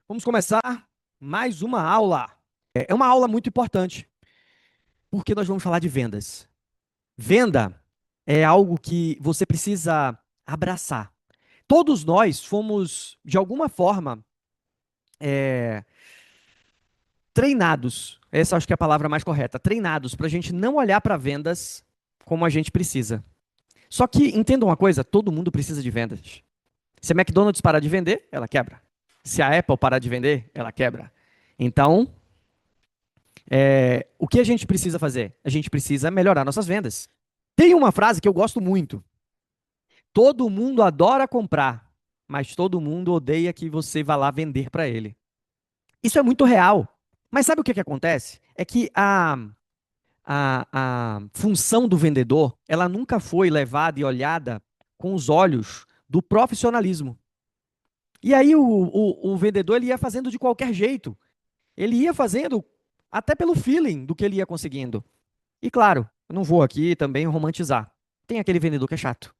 Vamos começar mais uma aula. É uma aula muito importante, porque nós vamos falar de vendas. Venda é algo que você precisa abraçar. Todos nós fomos, de alguma forma, treinados. Essa acho que é a palavra mais correta. Treinados para a gente não olhar para vendas como a gente precisa. Só que, entenda uma coisa, todo mundo precisa de vendas. Se a McDonald's parar de vender, ela quebra. Se a Apple parar de vender, ela quebra. Então, o que a gente precisa fazer? A gente precisa melhorar nossas vendas. Tem uma frase que eu gosto muito. Todo mundo adora comprar, mas todo mundo odeia que você vá lá vender para ele. Isso é muito real. Mas sabe o que acontece? É que a função do vendedor, ela nunca foi levada e olhada com os olhos do profissionalismo. E aí o vendedor ele ia fazendo de qualquer jeito. Ele ia fazendo até pelo feeling do que ele ia conseguindo. E claro, eu não vou aqui também romantizar. Tem aquele vendedor que é chato.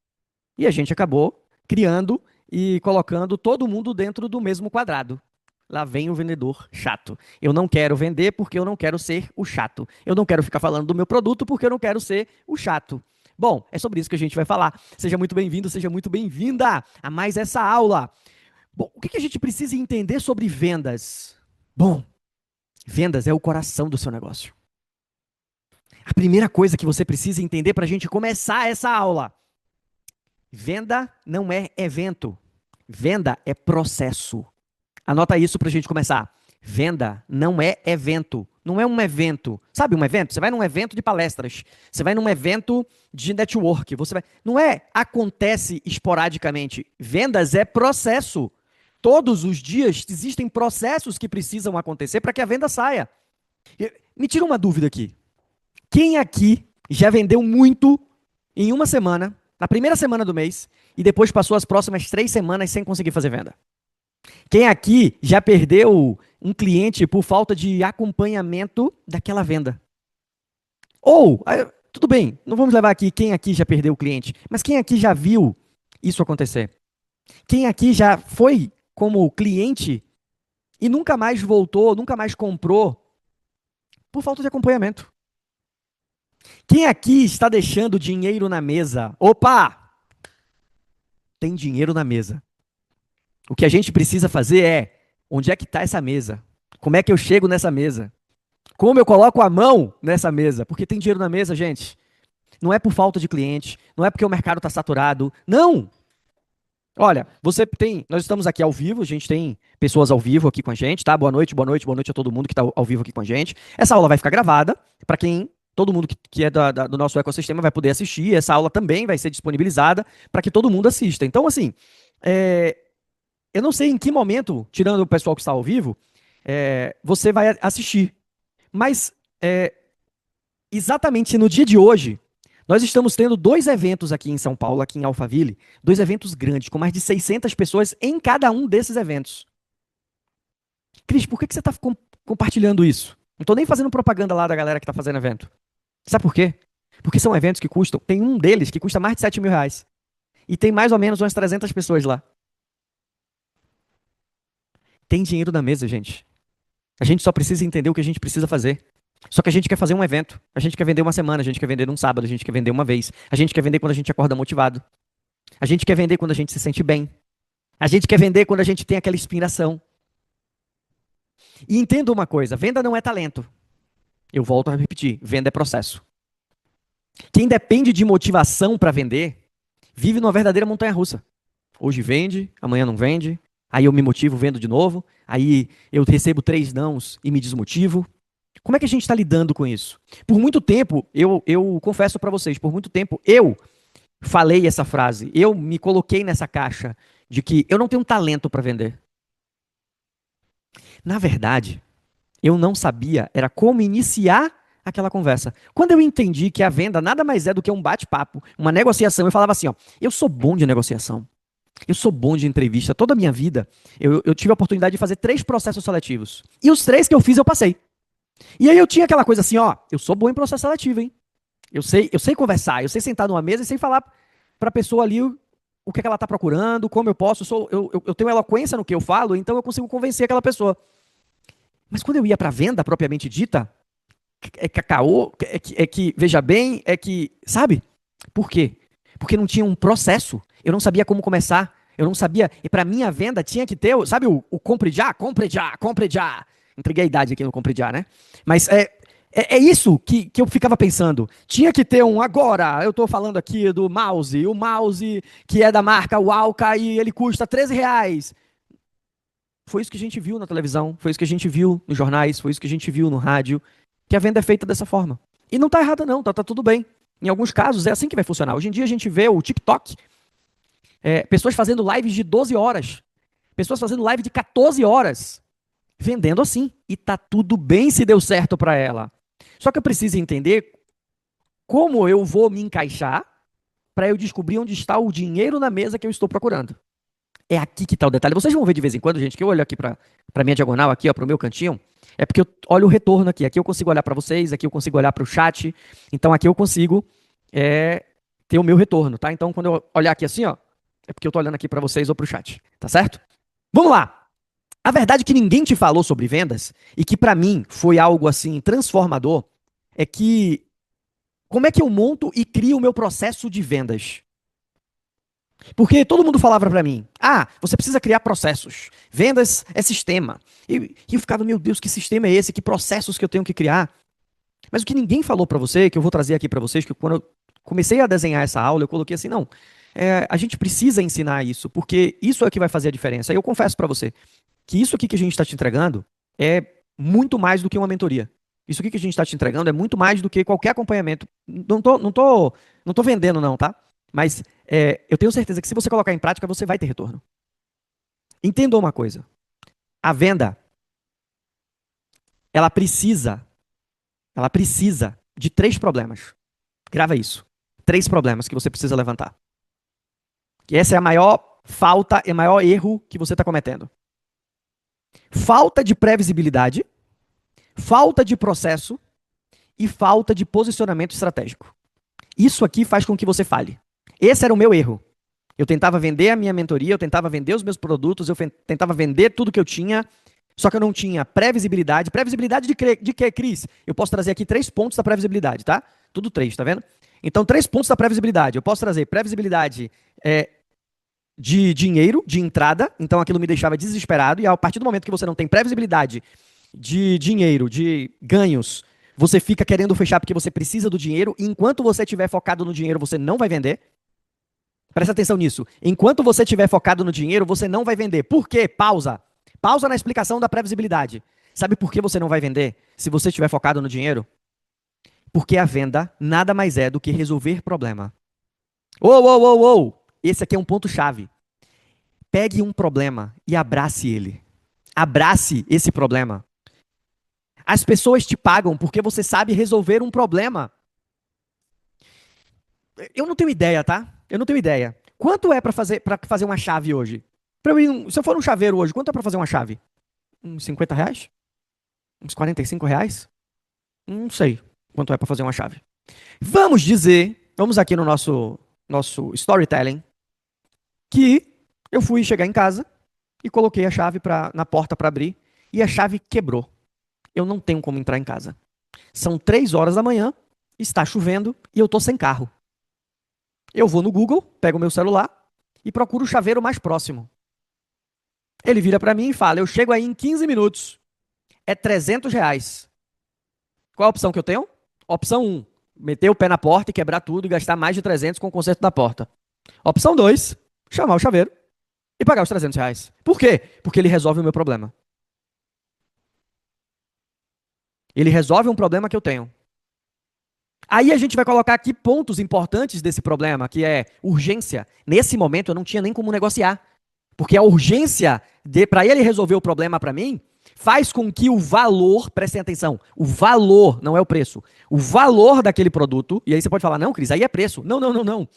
E a gente acabou criando e colocando todo mundo dentro do mesmo quadrado. Lá vem o vendedor chato. Eu não quero vender porque eu não quero ser o chato. Eu não quero ficar falando do meu produto porque eu não quero ser o chato. Bom, é sobre isso que a gente vai falar. Seja muito bem-vindo, seja muito bem-vinda a mais essa aula. Bom, o que a gente precisa entender sobre vendas? Bom, vendas é o coração do seu negócio. A primeira coisa que você precisa entender para a gente começar essa aula: venda não é evento, venda é processo. Anota isso para a gente começar. Venda não é evento, não é um evento. Sabe um evento? Você vai num evento de palestras, você vai num evento de network, não é acontece esporadicamente. Vendas é processo. Todos os dias existem processos que precisam acontecer para que a venda saia. Me tira uma dúvida aqui. Quem aqui já vendeu muito em uma semana, na primeira semana do mês, e depois passou as próximas 3 semanas sem conseguir fazer venda? Quem aqui já perdeu um cliente por falta de acompanhamento daquela venda? Ou, tudo bem, não vamos levar aqui quem aqui já perdeu o cliente, mas quem aqui já viu isso acontecer? Quem aqui já foi como cliente e nunca mais voltou, nunca mais comprou por falta de acompanhamento? Quem aqui está deixando dinheiro na mesa? Opa! Tem dinheiro na mesa. O que a gente precisa fazer é: onde é que está essa mesa? Como é que eu chego nessa mesa? Como eu coloco a mão nessa mesa? Porque tem dinheiro na mesa, gente. Não é por falta de cliente, não é porque o mercado está saturado. Não! Olha, nós estamos aqui ao vivo, a gente tem pessoas ao vivo aqui com a gente, tá? Boa noite, boa noite, boa noite a todo mundo que está ao vivo aqui com a gente. Essa aula vai ficar gravada para todo mundo que é do nosso ecossistema vai poder assistir. Essa aula também vai ser disponibilizada para que todo mundo assista. Então, assim, eu não sei em que momento, tirando o pessoal que está ao vivo, você vai assistir. Mas, exatamente no dia de hoje, nós estamos tendo 2 eventos aqui em São Paulo, aqui em Alphaville, 2 eventos grandes, com mais de 600 pessoas em cada um desses eventos. Cris, por que você está compartilhando isso? Não estou nem fazendo propaganda lá da galera que está fazendo evento. Sabe por quê? Porque são eventos que custam, tem um deles que custa mais de 7 mil reais. E tem mais ou menos umas 300 pessoas lá. Tem dinheiro na mesa, gente. A gente só precisa entender o que a gente precisa fazer. Só que a gente quer fazer um evento. A gente quer vender uma semana, a gente quer vender num sábado, a gente quer vender uma vez. A gente quer vender quando a gente acorda motivado. A gente quer vender quando a gente se sente bem. A gente quer vender quando a gente tem aquela inspiração. E entenda uma coisa, venda não é talento. Eu volto a repetir, venda é processo. Quem depende de motivação para vender, vive numa verdadeira montanha-russa. Hoje vende, amanhã não vende, aí eu me motivo, vendo de novo, aí eu recebo 3 nãos e me desmotivo. Como é que a gente está lidando com isso? Por muito tempo, eu confesso para vocês, por muito tempo eu falei essa frase, eu me coloquei nessa caixa de que eu não tenho talento para vender. Na verdade, eu não sabia era como iniciar aquela conversa. Quando eu entendi que a venda nada mais é do que um bate-papo, uma negociação, eu falava assim, ó, eu sou bom de negociação. Eu sou bom de entrevista. Toda a minha vida, eu tive a oportunidade de fazer 3 processos seletivos. E os 3 que eu fiz, eu passei. E aí eu tinha aquela coisa assim, ó, eu sou bom em processo seletivo, hein? Eu sei conversar, eu sei sentar numa mesa e sei falar para a pessoa ali o que é que ela está procurando, como eu posso, eu tenho eloquência no que eu falo, então eu consigo convencer aquela pessoa. Mas quando eu ia para a venda propriamente dita, é que caô, veja bem, sabe? Por quê? Porque não tinha um processo. Eu não sabia como começar. Eu não sabia. E para mim a venda tinha que ter, sabe, o compre já, compre já, compre já. Entreguei a idade aqui no compre já, né? Mas é isso que eu ficava pensando. Tinha que ter um agora. Eu estou falando aqui do mouse. O mouse que é da marca Walca e ele custa R$ 13. Foi isso que a gente viu na televisão, foi isso que a gente viu nos jornais, foi isso que a gente viu no rádio, que a venda é feita dessa forma. E não está errada não, tá tudo bem. Em alguns casos é assim que vai funcionar. Hoje em dia a gente vê o TikTok, pessoas fazendo lives de 12 horas, pessoas fazendo live de 14 horas, vendendo assim. E tá tudo bem se deu certo para ela. Só que eu preciso entender como eu vou me encaixar para eu descobrir onde está o dinheiro na mesa que eu estou procurando. É aqui que está o detalhe. Vocês vão ver de vez em quando, gente, que eu olho aqui para a minha diagonal, aqui, ó, para o meu cantinho, é porque eu olho o retorno aqui. Aqui eu consigo olhar para vocês, aqui eu consigo olhar para o chat. Então aqui eu consigo ter o meu retorno, tá? Então quando eu olhar aqui assim, ó, é porque eu estou olhando aqui para vocês ou para o chat, tá certo? Vamos lá. A verdade que ninguém te falou sobre vendas e que para mim foi algo assim transformador é que como é que eu monto e crio o meu processo de vendas? Porque todo mundo falava para mim, você precisa criar processos. Vendas é sistema. E eu ficava, meu Deus, que sistema é esse? Que processos que eu tenho que criar? Mas o que ninguém falou para você, que eu vou trazer aqui para vocês, que quando eu comecei a desenhar essa aula, eu coloquei assim, não, a gente precisa ensinar isso, porque isso é o que vai fazer a diferença. E eu confesso para você que isso aqui que a gente está te entregando é muito mais do que uma mentoria. Isso aqui que a gente está te entregando é muito mais do que qualquer acompanhamento. Não tô vendendo não, tá? Mas eu tenho certeza que se você colocar em prática, você vai ter retorno. Entenda uma coisa. A venda, ela precisa de 3 problemas. Grava isso. 3 problemas que você precisa levantar. Que essa é a maior falta e maior erro que você está cometendo. Falta de previsibilidade, falta de processo e falta de posicionamento estratégico. Isso aqui faz com que você falhe. Esse era o meu erro. Eu tentava vender a minha mentoria, eu tentava vender os meus produtos, eu tentava vender tudo que eu tinha, só que eu não tinha previsibilidade. Previsibilidade de quê, Cris? Eu posso trazer aqui 3 pontos da previsibilidade, tá? Tudo 3, tá vendo? Então, 3 pontos da previsibilidade. Eu posso trazer previsibilidade de dinheiro, de entrada, então aquilo me deixava desesperado, e a partir do momento que você não tem previsibilidade de dinheiro, de ganhos, você fica querendo fechar porque você precisa do dinheiro, e enquanto você estiver focado no dinheiro, você não vai vender. Presta atenção nisso. Enquanto você estiver focado no dinheiro, você não vai vender. Por quê? Pausa. Pausa na explicação da previsibilidade. Sabe por que você não vai vender se você estiver focado no dinheiro? Porque a venda nada mais é do que resolver problema. Esse aqui é um ponto-chave. Pegue um problema e abrace ele. Abrace esse problema. As pessoas te pagam porque você sabe resolver um problema. Eu não tenho ideia, tá? Eu não tenho ideia. Quanto é para fazer uma chave hoje? Se eu for um chaveiro hoje, quanto é para fazer uma chave? Uns R$ 50? Uns R$ 45? Não sei quanto é para fazer uma chave. Vamos aqui no nosso storytelling, que eu fui chegar em casa e coloquei a chave na porta para abrir e a chave quebrou. Eu não tenho como entrar em casa. São 3 horas da manhã, está chovendo e eu estou sem carro. Eu vou no Google, pego o meu celular e procuro o chaveiro mais próximo. Ele vira para mim e fala, eu chego aí em 15 minutos. É R$ 300. Qual a opção que eu tenho? Opção 1, meter o pé na porta e quebrar tudo e gastar mais de 300 com o conserto da porta. Opção 2, chamar o chaveiro e pagar os R$ 300. Por quê? Porque ele resolve o meu problema. Ele resolve um problema que eu tenho. Aí a gente vai colocar aqui pontos importantes desse problema, que é urgência. Nesse momento eu não tinha nem como negociar. Porque a urgência para ele resolver o problema para mim faz com que o valor, prestem atenção, o valor, não é o preço, o valor daquele produto, e aí você pode falar, não, Cris, aí é preço. Não, não, não, não.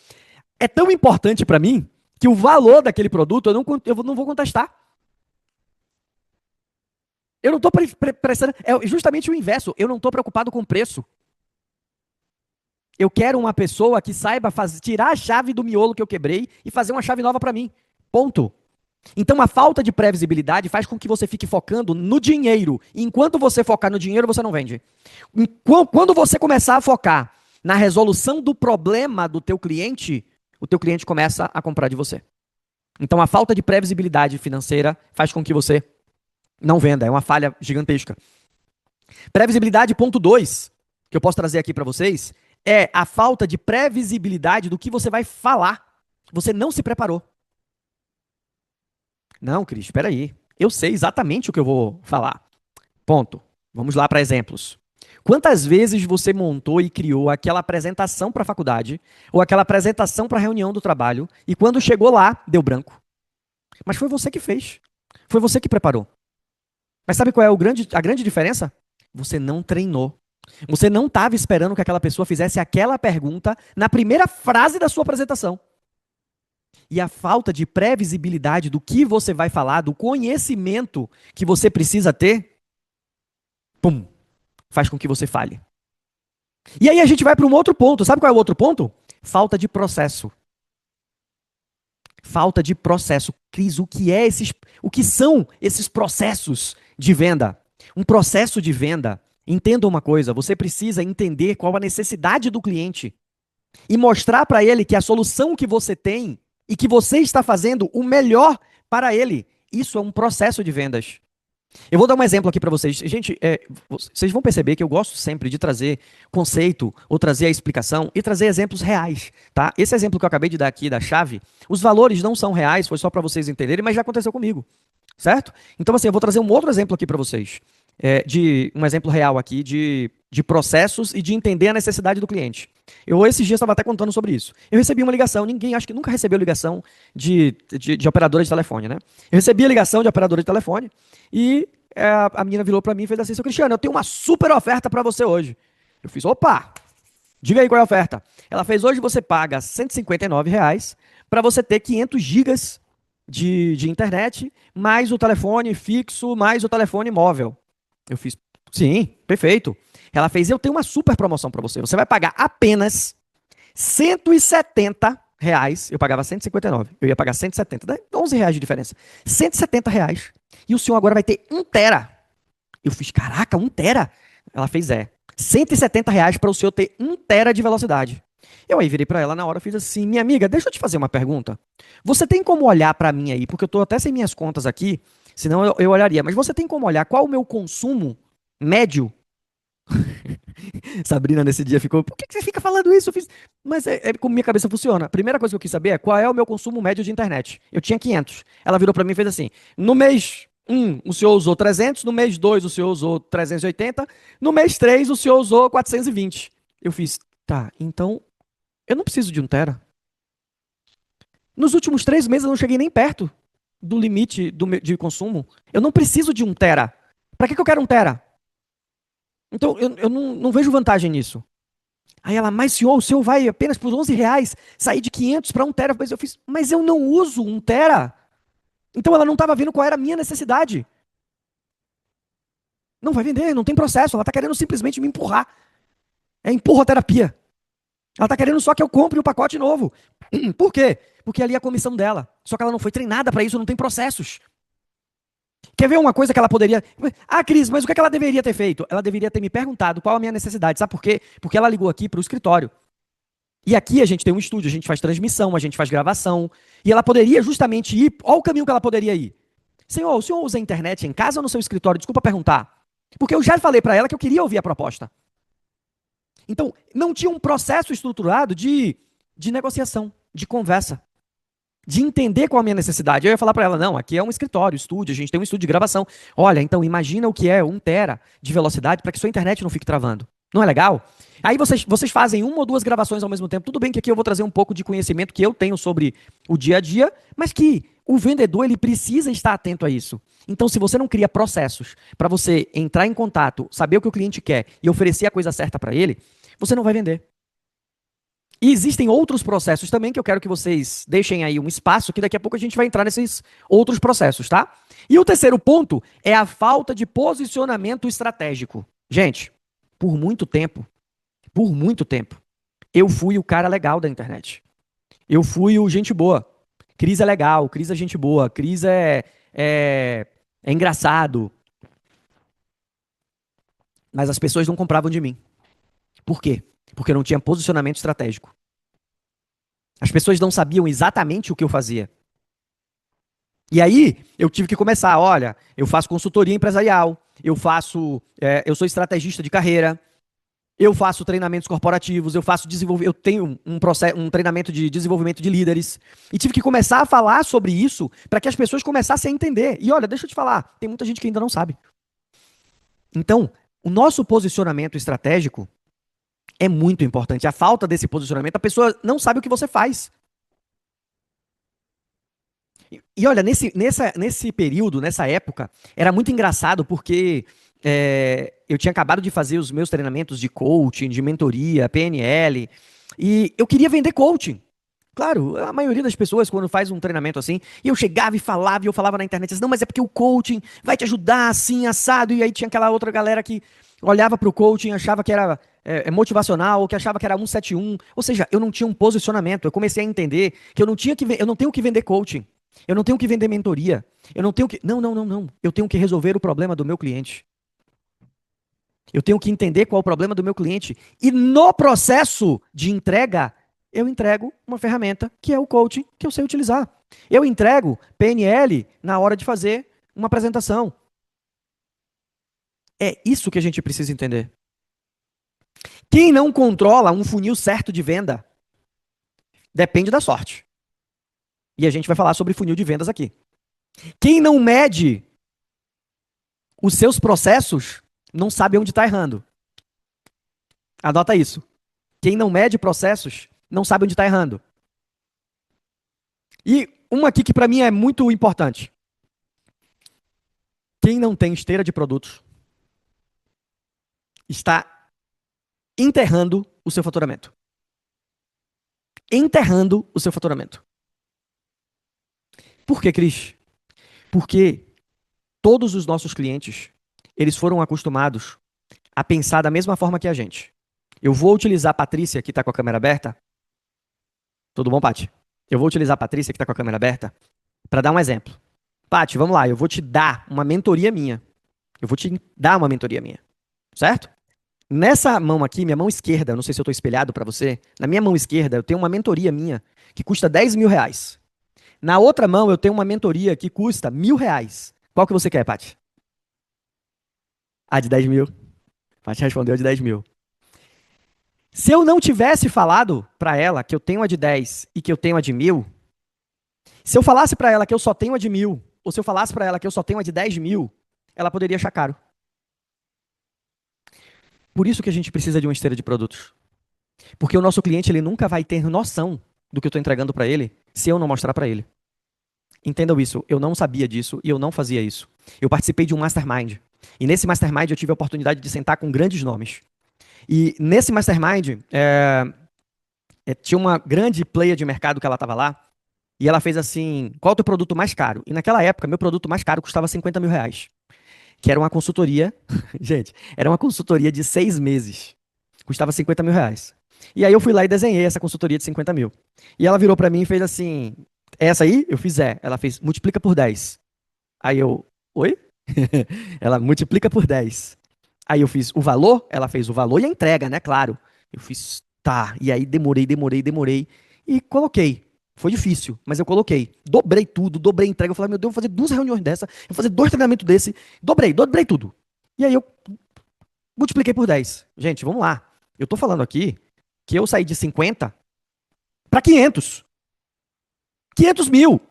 É tão importante para mim que o valor daquele produto eu não vou contestar. Eu não estou prestando. É justamente o inverso. Eu não estou preocupado com o preço. Eu quero uma pessoa que saiba tirar a chave do miolo que eu quebrei e fazer uma chave nova para mim. Ponto. Então a falta de previsibilidade faz com que você fique focando no dinheiro. E enquanto você focar no dinheiro, você não vende. Quando você começar a focar na resolução do problema do teu cliente, o teu cliente começa a comprar de você. Então a falta de previsibilidade financeira faz com que você não venda. É uma falha gigantesca. Previsibilidade, ponto 2, que eu posso trazer aqui para vocês, é a falta de previsibilidade do que você vai falar. Você não se preparou. Não, Cris, espera aí. Eu sei exatamente o que eu vou falar. Ponto. Vamos lá para exemplos. Quantas vezes você montou e criou aquela apresentação para a faculdade ou aquela apresentação para a reunião do trabalho e quando chegou lá, deu branco? Mas foi você que fez. Foi você que preparou. Mas sabe qual é a grande diferença? Você não treinou. Você não estava esperando que aquela pessoa fizesse aquela pergunta na primeira frase da sua apresentação. E a falta de previsibilidade do que você vai falar, do conhecimento que você precisa ter, pum, faz com que você falhe. E aí a gente vai para um outro ponto. Sabe qual é o outro ponto? Falta de processo. Falta de processo. Cris, o que são esses processos de venda? Um processo de venda, entenda uma coisa, você precisa entender qual a necessidade do cliente e mostrar para ele que a solução que você tem e que você está fazendo o melhor para ele. Isso é um processo de vendas. Eu vou dar um exemplo aqui para vocês. Gente, vocês vão perceber que eu gosto sempre de trazer conceito ou trazer a explicação e trazer exemplos reais, tá? Esse exemplo que eu acabei de dar aqui da chave, os valores não são reais, foi só para vocês entenderem, mas já aconteceu comigo, certo? Então, assim, eu vou trazer um outro exemplo aqui para vocês, um exemplo real aqui de processos e de entender a necessidade do cliente. Eu, esses dias, estava até contando sobre isso. Eu recebi uma ligação, ninguém, acho que nunca recebeu ligação de operadora de telefone, né? Eu recebi a ligação de operadora de telefone e a menina virou para mim e fez assim: seu Cristiano, eu tenho uma super oferta para você hoje. Eu fiz, opa, diga aí qual é a oferta. Ela fez, hoje você paga R$ 159 para você ter 500 gigas de internet, mais o telefone fixo, mais o telefone móvel. Eu fiz, sim, perfeito. Ela fez, eu tenho uma super promoção para você. Você vai pagar apenas R$ 170. Eu pagava 159. Eu ia pagar 170. Dá R$ 11 de diferença. R$ 170. E o senhor agora vai ter 1 tera. Eu fiz, caraca, 1 tera? Ela fez, R$ 170 para o senhor ter 1 tera de velocidade. Eu aí virei para ela na hora e fiz assim, minha amiga, deixa eu te fazer uma pergunta. Você tem como olhar para mim aí, porque eu estou até sem minhas contas aqui, senão eu olharia, mas você tem como olhar qual o meu consumo médio? Sabrina nesse dia ficou, por que você fica falando isso? Eu fiz, mas como minha cabeça funciona. A primeira coisa que eu quis saber é qual é o meu consumo médio de internet. Eu tinha 500. Ela virou para mim e fez assim, no mês 1 o senhor usou 300, no mês 2 o senhor usou 380, no mês 3 o senhor usou 420. Eu fiz, tá, então eu não preciso de 1 tera. Nos últimos 3 meses eu não cheguei nem perto do limite de consumo. Eu não preciso de 1 tera. Para que eu quero 1 tera? Então, eu não vejo vantagem nisso. Aí ela, mas senhor, o senhor vai apenas por R$ 11 sair de 500 para 1 tera. Eu fiz, mas eu não uso 1 tera. Então ela não estava vendo qual era a minha necessidade. Não vai vender, não tem processo. Ela está querendo simplesmente me empurrar. É empurroterapia. Ela está querendo só que eu compre o pacote novo. Por quê? Porque ali é a comissão dela. Só que ela não foi treinada para isso, não tem processos. Quer ver uma coisa que ela poderia... Ah, Cris, mas o que ela deveria ter feito? Ela deveria ter me perguntado qual a minha necessidade. Sabe por quê? Porque ela ligou aqui para o escritório. E aqui a gente tem um estúdio, a gente faz transmissão, a gente faz gravação. E ela poderia justamente ir... Olha o caminho que ela poderia ir. Senhor, o senhor usa a internet em casa ou no seu escritório? Desculpa perguntar. Porque eu já falei para ela que eu queria ouvir a proposta. Então, não tinha um processo estruturado de negociação, de conversa, de entender qual a minha necessidade. Eu ia falar para ela, não, aqui é um escritório, estúdio, a gente tem um estúdio de gravação. Olha, então imagina o que é 1 tera de velocidade para que sua internet não fique travando. Não é legal? Aí vocês fazem 1 ou 2 gravações ao mesmo tempo. Tudo bem que aqui eu vou trazer um pouco de conhecimento que eu tenho sobre o dia a dia, mas que o vendedor ele precisa estar atento a isso. Então, se você não cria processos para você entrar em contato, saber o que o cliente quer e oferecer a coisa certa para ele, você não vai vender. E existem outros processos também que eu quero que vocês deixem aí um espaço, que daqui a pouco a gente vai entrar nesses outros processos, tá? E o terceiro ponto é a falta de posicionamento estratégico. Gente, por muito tempo, Eu fui o cara legal da internet. Eu fui o gente boa. Cris é legal, Cris é gente boa, Cris é engraçado. Mas as pessoas não compravam de mim. Por quê? Porque eu não tinha posicionamento estratégico. As pessoas não sabiam exatamente o que eu fazia. E aí, eu tive que começar, olha, eu faço consultoria empresarial, eu sou estrategista de carreira, eu faço treinamentos corporativos, eu tenho um treinamento de desenvolvimento de líderes. E tive que começar a falar sobre isso para que as pessoas começassem a entender. E olha, deixa eu te falar, tem muita gente que ainda não sabe. Então, o nosso posicionamento estratégico é muito importante. A falta desse posicionamento, a pessoa não sabe o que você faz. E olha, nesse período, nessa época, era muito engraçado porque eu tinha acabado de fazer os meus treinamentos de coaching, de mentoria, PNL, e eu queria vender coaching. Claro, a maioria das pessoas, quando faz um treinamento assim, e eu chegava e eu falava na internet assim, não, mas é porque o coaching vai te ajudar assim, assado, e aí tinha aquela outra galera que olhava para o coaching, achava que era motivacional, ou que achava que era 171, ou seja, eu não tinha um posicionamento, eu comecei a entender que eu não tenho que vender coaching, eu não tenho que vender mentoria, eu não tenho que, não, eu tenho que resolver o problema do meu cliente. Eu tenho que entender qual é o problema do meu cliente. E no processo de entrega, eu entrego uma ferramenta que é o coaching que eu sei utilizar. Eu entrego PNL na hora de fazer uma apresentação. É isso que a gente precisa entender. Quem não controla um funil certo de venda depende da sorte. E a gente vai falar sobre funil de vendas aqui. Quem não mede os seus processos não sabe onde está errando. Anota isso. Quem não mede processos não sabe onde está errando. E uma aqui que para mim é muito importante. Quem não tem esteira de produtos está enterrando o seu faturamento. Enterrando o seu faturamento. Por quê, Cris? Porque todos os nossos clientes, eles foram acostumados a pensar da mesma forma que a gente. Eu vou utilizar a Patrícia, que está com a câmera aberta. Tudo bom, Paty? Eu vou utilizar a Patrícia, que está com a câmera aberta, para dar um exemplo. Paty, vamos lá, eu vou te dar uma mentoria minha. Eu vou te dar uma mentoria minha. Certo? Nessa mão aqui, minha mão esquerda, não sei se eu estou espelhado para você, na minha mão esquerda eu tenho uma mentoria minha que custa 10 mil reais. Na outra mão eu tenho uma mentoria que custa 1.000 reais. Qual que você quer, Paty? A de 10 mil. Paty respondeu a de 10 mil. Se eu não tivesse falado para ela que eu tenho a de 10 e que eu tenho a de 1.000, se eu falasse para ela que eu só tenho a de 1.000, ou se eu falasse para ela que eu só tenho a de 10 mil, ela poderia achar caro. Por isso que a gente precisa de uma esteira de produtos. Porque o nosso cliente ele nunca vai ter noção do que eu estou entregando para ele se eu não mostrar para ele. Entendam isso, eu não sabia disso e eu não fazia isso. Eu participei de um mastermind. E nesse mastermind eu tive a oportunidade de sentar com grandes nomes. E nesse mastermind, tinha uma grande player de mercado que ela estava lá. E ela fez assim, qual é o teu produto mais caro? E naquela época, meu produto mais caro custava 50 mil reais. Que era uma consultoria, gente, era uma consultoria de 6 meses. Custava 50 mil reais. E aí eu fui lá e desenhei essa consultoria de 50 mil. E ela virou para mim e fez assim, essa aí? Eu fiz, Ela fez, multiplica por 10. Aí eu, oi? Ela multiplica por 10. Aí eu fiz o valor, ela fez o valor e a entrega, né? Claro. Eu fiz, tá. E aí demorei. E coloquei. Foi difícil, mas eu coloquei. Dobrei tudo, dobrei a entrega. Eu falei, meu Deus, eu vou fazer 2 reuniões dessa, eu vou fazer 2 treinamentos desse. Dobrei tudo. E aí eu multipliquei por 10. Gente, vamos lá. Eu tô falando aqui que eu saí de 50 para 500. 500 mil.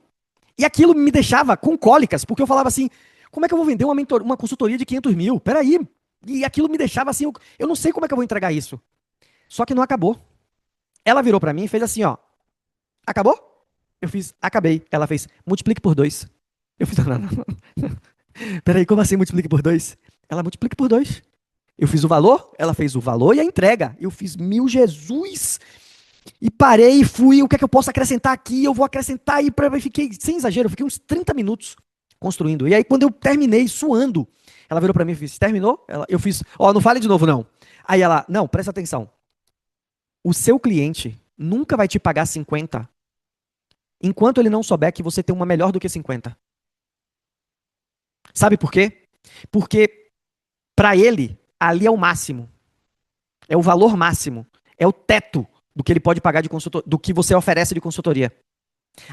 E aquilo me deixava com cólicas, porque eu falava assim, como é que eu vou vender uma consultoria de 500 mil? Peraí. E aquilo me deixava assim, eu não sei como é que eu vou entregar isso. Só que não acabou. Ela virou para mim e fez assim, ó. Acabou? Eu fiz, acabei. Ela fez, multiplique por 2. Eu fiz, não. Peraí, como assim multiplique por 2? Ela multiplica por 2. Eu fiz o valor, ela fez o valor e a entrega. Eu fiz, meu Jesus. E parei e fui, o que é que eu posso acrescentar aqui? Eu vou acrescentar e fiquei, sem exagero, eu fiquei uns 30 minutos construindo. E aí quando eu terminei, suando, ela virou pra mim e fez, terminou? Eu fiz, não fale de novo não. Aí ela, não, presta atenção. O seu cliente nunca vai te pagar 50 enquanto ele não souber que você tem uma melhor do que 50. Sabe por quê? Porque para ele, ali é o máximo. É o valor máximo. É o teto do que ele pode pagar de consultor, do que você oferece de consultoria.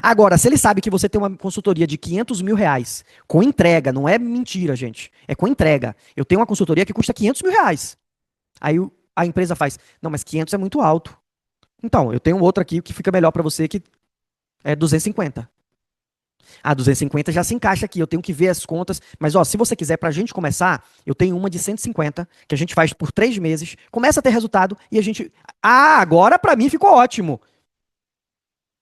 Agora, se ele sabe que você tem uma consultoria de 500 mil reais, com entrega, não é mentira, gente. É com entrega. Eu tenho uma consultoria que custa 500 mil reais. Aí a empresa faz, não, mas 500 é muito alto. Então, eu tenho outro aqui que fica melhor para você, que é 250. Ah, 250 já se encaixa aqui, eu tenho que ver as contas. Mas, ó, se você quiser, pra gente começar, eu tenho uma de 150, que a gente faz por 3 meses, começa a ter resultado e a gente... Ah, agora pra mim ficou ótimo.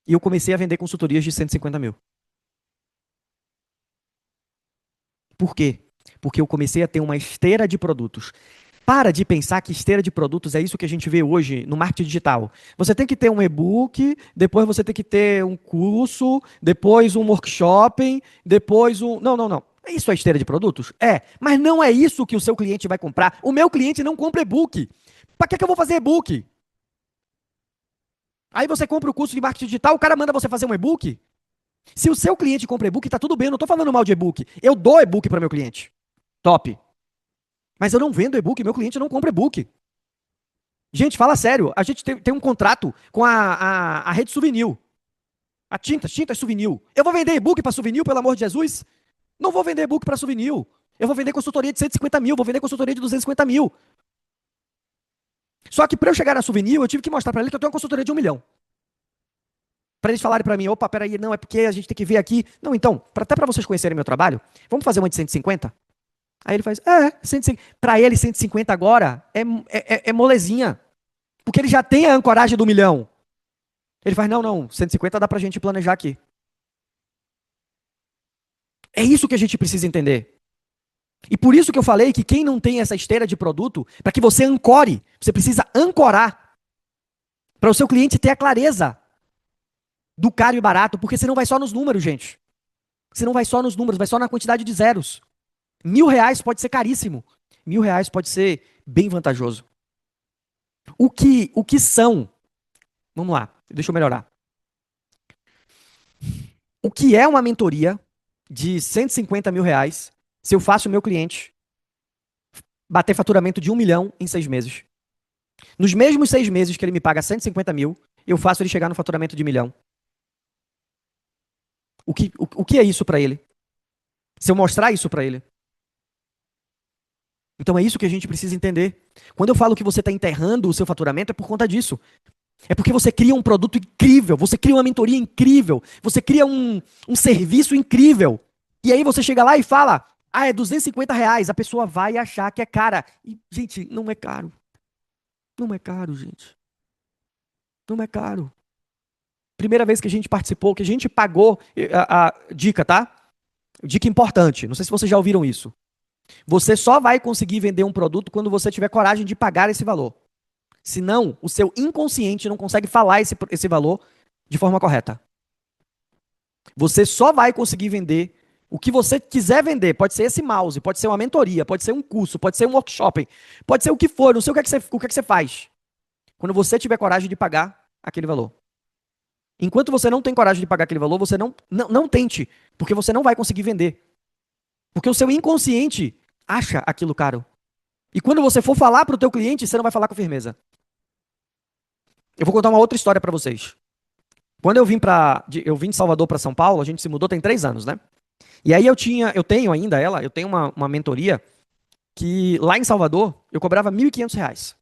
E eu comecei a vender consultorias de 150 mil. Por quê? Porque eu comecei a ter uma esteira de produtos. Para de pensar que esteira de produtos é isso que a gente vê hoje no marketing digital. Você tem que ter um e-book, depois você tem que ter um curso, depois um workshop, depois um. Não, não, não. Isso é esteira de produtos? É. Mas não é isso que o seu cliente vai comprar. O meu cliente não compra e-book. Para que eu vou fazer e-book? Aí você compra o curso de marketing digital, o cara manda você fazer um e-book. Se o seu cliente compra e-book, tá tudo bem, eu não tô falando mal de e-book. Eu dou e-book para meu cliente. Top. Mas eu não vendo e-book, meu cliente não compra e-book. Gente, fala sério, a gente tem um contrato com a rede Souvenir. A Tintas Souvenir. Eu vou vender e-book para Souvenir, pelo amor de Jesus? Não vou vender e-book para Souvenir. Eu vou vender consultoria de 150 mil, vou vender consultoria de 250 mil. Só que para eu chegar na Souvenir, eu tive que mostrar para ele que eu tenho uma consultoria de 1 milhão. Para eles falarem para mim, opa, peraí, não, é porque a gente tem que ver aqui. Não, então, até para vocês conhecerem meu trabalho, vamos fazer uma de 150? Aí ele faz, 150. Para ele, 150 agora é molezinha. Porque ele já tem a ancoragem do 1 milhão. Ele faz, não, não, 150 dá pra gente planejar aqui. É isso que a gente precisa entender. E por isso que eu falei que quem não tem essa esteira de produto, para que você ancore, você precisa ancorar. Para o seu cliente ter a clareza do caro e barato, porque senão vai só nos números, gente. Senão vai só nos números, vai só na quantidade de zeros. R$ 1.000 pode ser caríssimo. R$ 1.000 pode ser bem vantajoso. O que são? Vamos lá, deixa eu melhorar. O que é uma mentoria de 150 mil reais se eu faço o meu cliente bater faturamento de 1 milhão em 6 meses? Nos mesmos 6 meses que ele me paga 150 mil, eu faço ele chegar no faturamento de 1 milhão. O que é isso para ele? Se eu mostrar isso para ele. Então é isso que a gente precisa entender. Quando eu falo que você está enterrando o seu faturamento, é por conta disso. É porque você cria um produto incrível, você cria uma mentoria incrível, você cria um serviço incrível. E aí você chega lá e fala, é R$ 250. A pessoa vai achar que é cara. E, gente, não é caro. Não é caro, gente. Não é caro. Primeira vez que a gente participou, que a gente pagou, dica, tá? Dica importante, não sei se vocês já ouviram isso. Você só vai conseguir vender um produto quando você tiver coragem de pagar esse valor. Senão, o seu inconsciente não consegue falar esse valor de forma correta. Você só vai conseguir vender o que você quiser vender. Pode ser esse mouse, pode ser uma mentoria, pode ser um curso, pode ser um workshop, pode ser o que for, não sei o que é que você faz. Quando você tiver coragem de pagar aquele valor. Enquanto você não tem coragem de pagar aquele valor, você não tente, porque você não vai conseguir vender. Porque o seu inconsciente acha aquilo caro. E quando você for falar para o teu cliente, você não vai falar com firmeza. Eu vou contar uma outra história para vocês. Quando eu vim de Salvador para São Paulo, a gente se mudou tem 3 anos, né? E aí eu tenho ainda eu tenho uma mentoria que lá em Salvador eu cobrava R$ 1.500.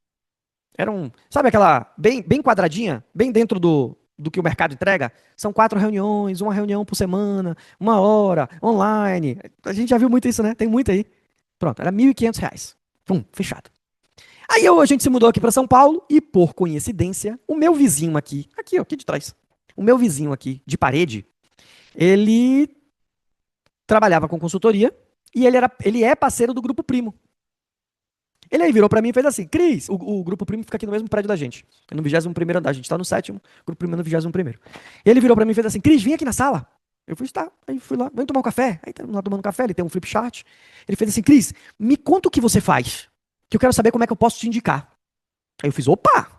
Era sabe aquela bem quadradinha, bem dentro do que o mercado entrega? São 4 reuniões, uma reunião por semana, 1 hora, online. A gente já viu muito isso, né? Tem muito aí. Pronto, era R$ 1.500. Pum, fechado. Aí a gente se mudou aqui para São Paulo e, por coincidência, o meu vizinho aqui, ó, aqui de trás, o meu vizinho aqui, de parede, ele trabalhava com consultoria e ele é parceiro do Grupo Primo. Ele aí virou pra mim e fez assim, Cris, o Grupo Primo fica aqui no mesmo prédio da gente, no 21º andar, a gente tá no 7º, o Grupo Primo é no 21º. Ele virou pra mim e fez assim, Cris, vem aqui na sala. Eu fui, tá, aí fui lá, vem tomar um café. Aí estamos lá tomando café, ele tem um flip chart. Ele fez assim, Cris, me conta o que você faz, que eu quero saber como é que eu posso te indicar. Aí eu fiz, opa!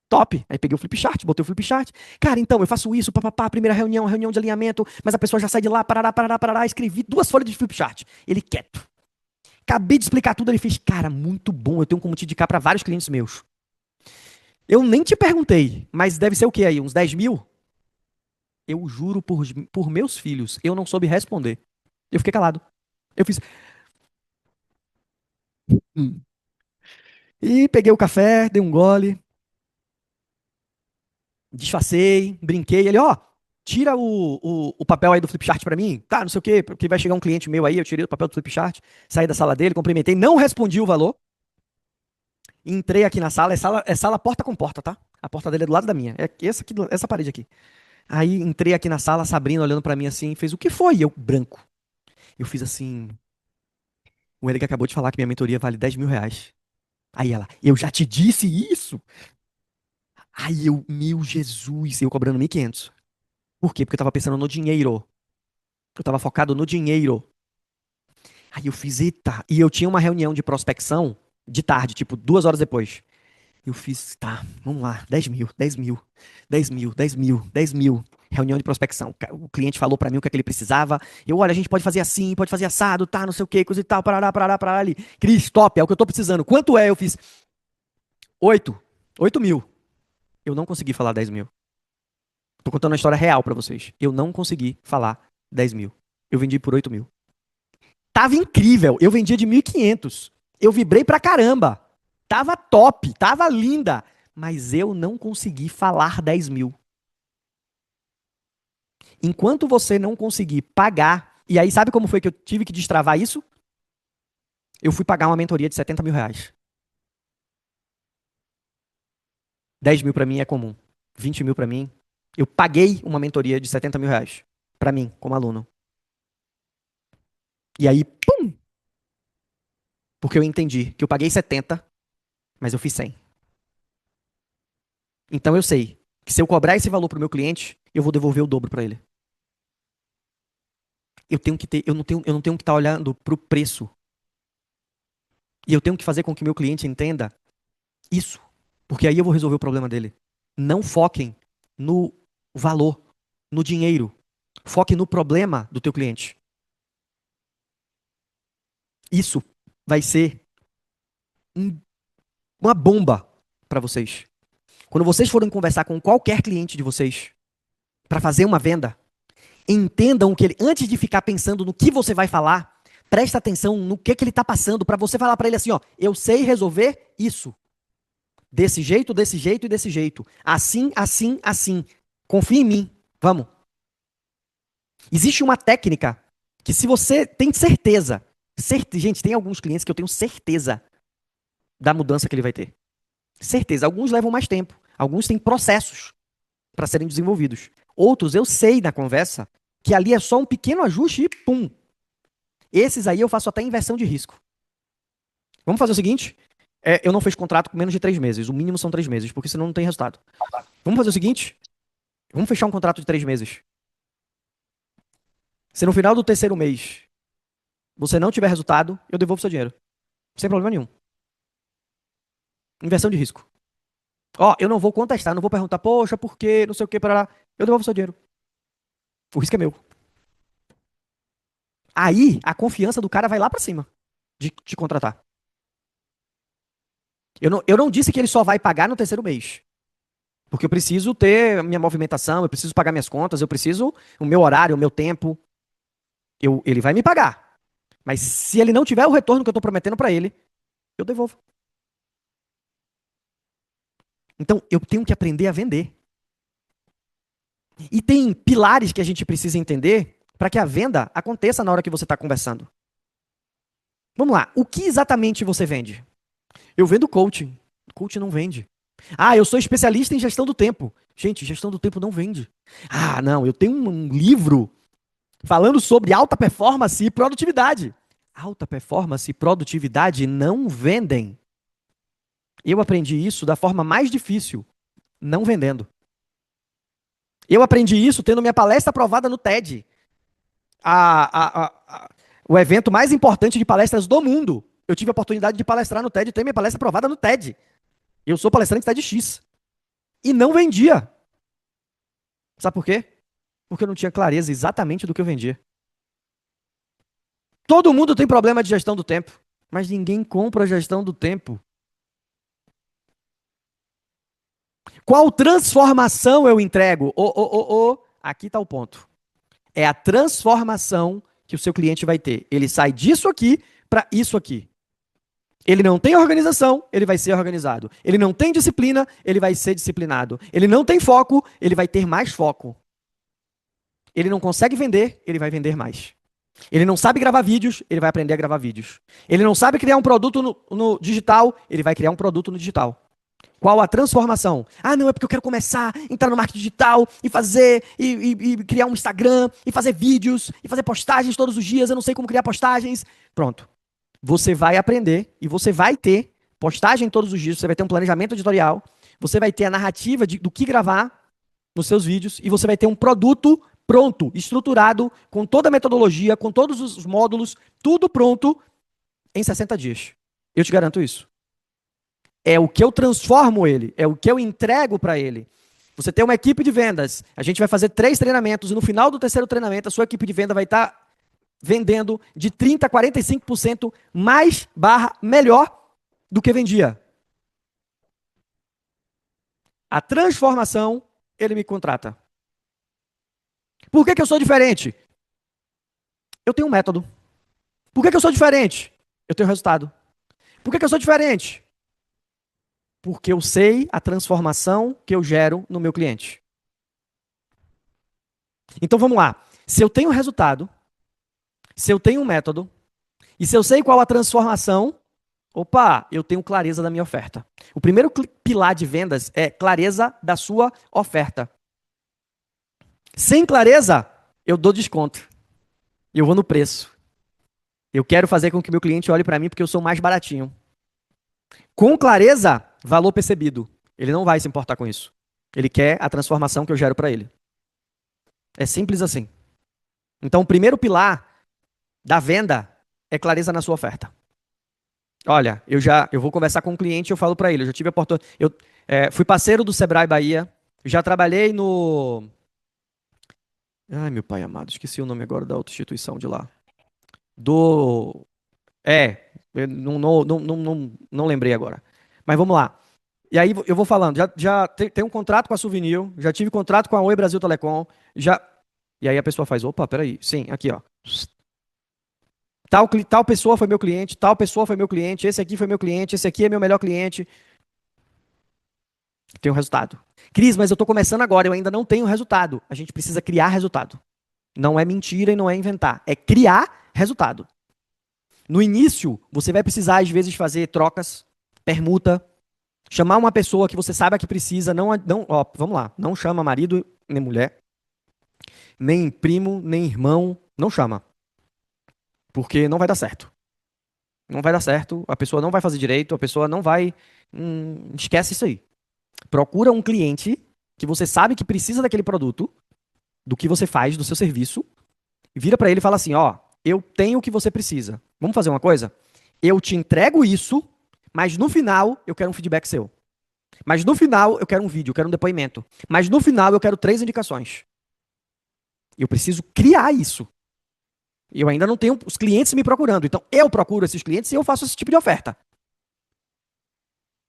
Top. Aí peguei o flip chart, botei o flip chart. Cara, então, eu faço isso, papapá, primeira reunião, reunião de alinhamento, mas a pessoa já sai de lá, parará, parará, parará. Escrevi 2 folhas de flip chart. Ele quieto. Acabei de explicar tudo, ele fez, cara, muito bom, eu tenho como te indicar para vários clientes meus. Eu nem te perguntei, mas deve ser o quê aí? Uns 10 mil? Eu juro por meus filhos, eu não soube responder. Eu fiquei calado. Eu fiz. "Hum." E peguei o café, dei um gole, disfarcei, brinquei. Ele, ó, tira o papel aí do flipchart pra mim. Tá, não sei o quê, porque vai chegar um cliente meu aí. Eu tirei o papel do flipchart, saí da sala dele, cumprimentei, não respondi o valor. Entrei aqui na sala, é sala porta com porta, tá? A porta dele é do lado da minha. É essa, aqui, essa parede aqui. Aí entrei aqui na sala, a Sabrina olhando pra mim assim, fez o que foi? E eu, branco. Eu fiz assim. O Eric acabou de falar que minha mentoria vale 10 mil reais. Aí ela, eu já te disse isso? Aí eu, meu Jesus, eu cobrando 1.500. Por quê? Porque eu tava pensando no dinheiro. Eu tava focado no dinheiro. Aí eu fiz, eita. E eu tinha uma reunião de prospecção de tarde, tipo, 2 horas depois. Eu fiz, tá, vamos lá, 10 mil, 10 mil, 10 mil, 10 mil, 10 mil. Reunião de prospecção. O cliente falou pra mim o que é que ele precisava. Eu, olha, a gente pode fazer assim, pode fazer assado, tá, não sei o que, coisa e tal, parará, parará, parará ali. Cris, top, é o que eu tô precisando. Quanto é? Eu fiz 8. 8 mil. Eu não consegui falar 10 mil. Tô contando uma história real pra vocês. Eu não consegui falar 10 mil. Eu vendi por 8 mil. Tava incrível. Eu vendia de 1.500. Eu vibrei pra caramba. Tava top, tava linda. Mas eu não consegui falar 10 mil. Enquanto você não conseguir pagar. E aí, sabe como foi que eu tive que destravar isso? Eu fui pagar uma mentoria de 70 mil reais. 10 mil pra mim é comum. 20 mil pra mim. Eu paguei uma mentoria de 70 mil reais. Pra mim, como aluno. E aí, pum! Porque eu entendi que eu paguei 70, mas eu fiz 100. Então eu sei que se eu cobrar esse valor pro meu cliente, eu vou devolver o dobro pra ele. Eu não tenho que estar olhando pro preço. E eu tenho que fazer com que meu cliente entenda isso. Porque aí eu vou resolver o problema dele. Não foquem no valor, no dinheiro. Foque no problema do teu cliente. Isso vai ser um- uma bomba para vocês. Quando vocês forem conversar com qualquer cliente de vocês para fazer uma venda, entendam que ele, antes de ficar pensando no que você vai falar, presta atenção no que ele está passando para você falar para ele assim, ó, eu sei resolver isso. Desse jeito, desse jeito e desse jeito. Assim, assim, assim. Confia em mim. Vamos. Existe uma técnica que se você tem certeza, gente, tem alguns clientes que eu tenho certeza da mudança que ele vai ter. Certeza. Alguns levam mais tempo. Alguns têm processos para serem desenvolvidos. Outros eu sei na conversa que ali é só um pequeno ajuste e pum. Esses aí eu faço até inversão de risco. Vamos fazer o seguinte? Eu não fecho contrato com menos de 3 meses. O mínimo são 3 meses, porque senão não tem resultado. Vamos fazer o seguinte? Vamos fechar um contrato de 3 meses. Se no final do terceiro mês você não tiver resultado, eu devolvo seu dinheiro. Sem problema nenhum. Inversão de risco. Ó, eu não vou contestar, não vou perguntar, poxa, por quê, não sei o que, parará. Eu devolvo seu dinheiro. O risco é meu. Aí, a confiança do cara vai lá pra cima de te contratar. Eu não disse que ele só vai pagar no terceiro mês. Porque eu preciso ter minha movimentação, eu preciso pagar minhas contas, eu preciso o meu horário, o meu tempo. Ele vai me pagar. Mas se ele não tiver o retorno que eu tô prometendo pra ele, eu devolvo. Então, eu tenho que aprender a vender. E tem pilares que a gente precisa entender para que a venda aconteça na hora que você está conversando. Vamos lá. O que exatamente você vende? Eu vendo coaching. Coaching não vende. Ah, eu sou especialista em gestão do tempo. Gente, gestão do tempo não vende. Ah, não, eu tenho um livro falando sobre alta performance e produtividade. Alta performance e produtividade não vendem. Eu aprendi isso da forma mais difícil, não vendendo. Eu aprendi isso tendo minha palestra aprovada no TED. O evento mais importante de palestras do mundo. Eu tive a oportunidade de palestrar no TED, ter minha palestra aprovada no TED. Eu sou palestrante TEDx. e não vendia. Sabe por quê? Porque eu não tinha clareza exatamente do que eu vendia. Todo mundo tem problema de gestão do tempo, mas ninguém compra a gestão do tempo. Qual transformação eu entrego? Aqui está o ponto. É a transformação que o seu cliente vai ter. Ele sai disso aqui para isso aqui. Ele não tem organização, ele vai ser organizado. Ele não tem disciplina, ele vai ser disciplinado. Ele não tem foco, ele vai ter mais foco. Ele não consegue vender, ele vai vender mais. Ele não sabe gravar vídeos, ele vai aprender a gravar vídeos. Ele não sabe criar um produto no digital, ele vai criar um produto no digital. Qual a transformação? Ah, não, é porque eu quero começar a entrar no marketing digital e fazer, e criar um Instagram, e fazer vídeos, e fazer postagens todos os dias, eu não sei como criar postagens. Pronto. Você vai aprender e você vai ter postagem todos os dias, você vai ter um planejamento editorial, você vai ter a narrativa do que gravar nos seus vídeos e você vai ter um produto pronto, estruturado, com toda a metodologia, com todos os módulos, tudo pronto em 60 dias. Eu te garanto isso. É o que eu transformo ele, é o que eu entrego para ele. Você tem uma equipe de vendas, a gente vai fazer 3 treinamentos e no final do terceiro treinamento a sua equipe de venda vai estar vendendo de 30% a 45% mais melhor do que vendia. A transformação, ele me contrata. Por que eu sou diferente? Eu tenho um método. Por que eu sou diferente? Eu tenho resultado. Por que eu sou diferente? Porque eu sei a transformação que eu gero no meu cliente. Então vamos lá. Se eu tenho resultado, se eu tenho um método, e se eu sei qual a transformação, opa, eu tenho clareza da minha oferta. O primeiro pilar de vendas é clareza da sua oferta. Sem clareza, eu dou desconto. Eu vou no preço. Eu quero fazer com que meu cliente olhe para mim porque eu sou mais baratinho. Com clareza, valor percebido. Ele não vai se importar com isso. Ele quer a transformação que eu gero para ele. É simples assim. Então, o primeiro pilar da venda é clareza na sua oferta. Olha, eu vou conversar com um cliente e eu falo para ele, eu já tive a oportunidade, fui parceiro do Sebrae Bahia, já trabalhei no... Ai, meu pai amado, esqueci o nome agora da outra instituição de lá. Do... Eu não lembrei agora. Mas vamos lá. E aí eu vou falando, já tem um contrato com a Souvenir, já tive contrato com a Oi Brasil Telecom, já... E aí a pessoa faz, opa, peraí, sim, aqui ó. Tal pessoa foi meu cliente, tal pessoa foi meu cliente, esse aqui foi meu cliente, esse aqui é meu melhor cliente. Tenho resultado. Cris, mas eu estou começando agora, eu ainda não tenho resultado. A gente precisa criar resultado. Não é mentira e não é inventar. É criar resultado. No início, você vai precisar, às vezes, fazer trocas, permuta, chamar uma pessoa que você saiba que precisa. Vamos lá. Não chama marido nem mulher, nem primo, nem irmão. Não chama. Porque não vai dar certo. Não vai dar certo, a pessoa não vai fazer direito, a pessoa não vai. Esquece isso aí. Procura um cliente que você sabe que precisa daquele produto, do que você faz, do seu serviço, e vira para ele e fala assim: ó, eu tenho o que você precisa. Vamos fazer uma coisa? Eu te entrego isso, mas no final eu quero um feedback seu. Mas no final eu quero um vídeo, eu quero um depoimento. Mas no final eu quero 3 indicações. Eu preciso criar isso. Eu ainda não tenho os clientes me procurando. Então eu procuro esses clientes e eu faço esse tipo de oferta.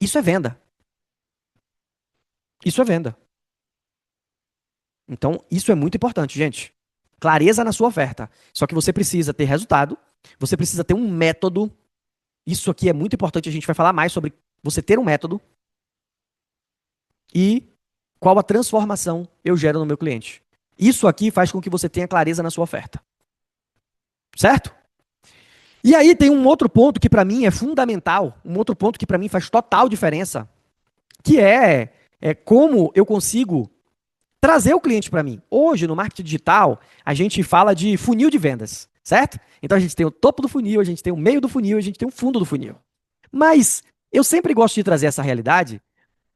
Isso é venda. Isso é venda. Então, isso é muito importante, gente. Clareza na sua oferta. Só que você precisa ter resultado, você precisa ter um método. Isso aqui é muito importante, a gente vai falar mais sobre você ter um método e qual a transformação eu gero no meu cliente. Isso aqui faz com que você tenha clareza na sua oferta. Certo? E aí tem um outro ponto que para mim é fundamental, um outro ponto que para mim faz total diferença, que é como eu consigo trazer o cliente para mim. Hoje, no marketing digital, a gente fala de funil de vendas, certo? Então a gente tem o topo do funil, a gente tem o meio do funil, a gente tem o fundo do funil. Mas eu sempre gosto de trazer essa realidade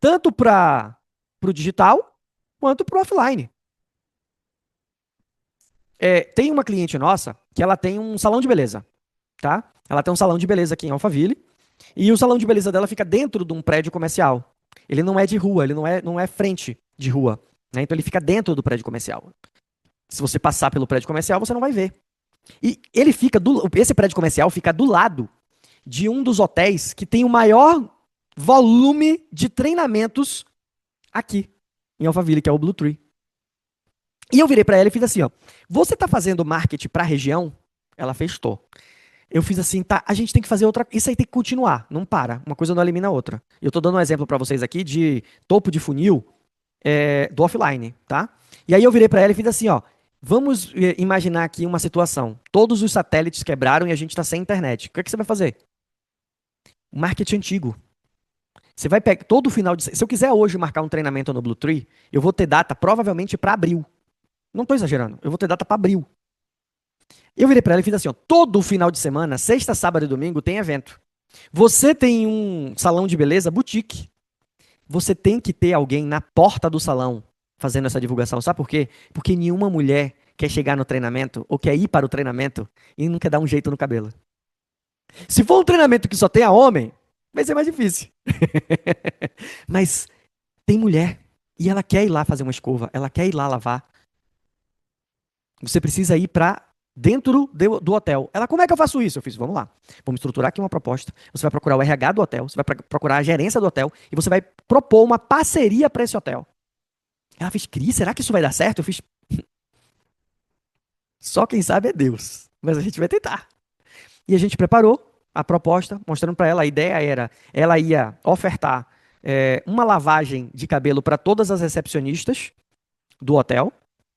tanto para o digital quanto para o offline. Tem uma cliente nossa que ela tem um salão de beleza, tá? Ela tem um salão de beleza aqui em Alphaville e o salão de beleza dela fica dentro de um prédio comercial. Ele não é de rua, ele não é frente de rua, né? Então ele fica dentro do prédio comercial. Se você passar pelo prédio comercial, você não vai ver. E esse prédio comercial fica do lado de um dos hotéis que tem o maior volume de treinamentos aqui em Alphaville, que é o Blue Tree. E eu virei para ela e fiz assim, ó: você tá fazendo marketing para a região? Ela fez, tô. Eu fiz assim, tá, a gente tem que fazer outra, isso aí tem que continuar, não para, uma coisa não elimina a outra. Eu tô dando um exemplo para vocês aqui de topo de funil do offline, tá? E aí eu virei para ela e fiz assim, ó: vamos imaginar aqui uma situação. Todos os satélites quebraram e a gente está sem internet. O que é que você vai fazer? Marketing antigo. Você vai pegar todo final de. Se eu quiser hoje marcar um treinamento no Blue Tree, eu vou ter data provavelmente para abril. Não estou exagerando. Eu vou ter data para abril. Eu virei para ela e fiz assim, ó: todo final de semana, sexta, sábado e domingo tem evento. Você tem um salão de beleza boutique. Você tem que ter alguém na porta do salão fazendo essa divulgação. Sabe por quê? Porque nenhuma mulher quer chegar no treinamento ou quer ir para o treinamento e não quer dar um jeito no cabelo. Se for um treinamento que só tenha homem, vai ser mais difícil. Mas tem mulher e ela quer ir lá fazer uma escova, ela quer ir lá lavar. Você precisa ir para dentro do hotel. Ela, como é que eu faço isso? Eu fiz, vamos lá. Vamos estruturar aqui uma proposta. Você vai procurar o RH do hotel, você vai procurar a gerência do hotel e você vai propor uma parceria para esse hotel. Ela fez, Cris, será que isso vai dar certo? Eu fiz, só quem sabe é Deus. Mas a gente vai tentar. E a gente preparou a proposta, mostrando para ela, a ideia era, ela ia ofertar uma lavagem de cabelo para todas as recepcionistas do hotel.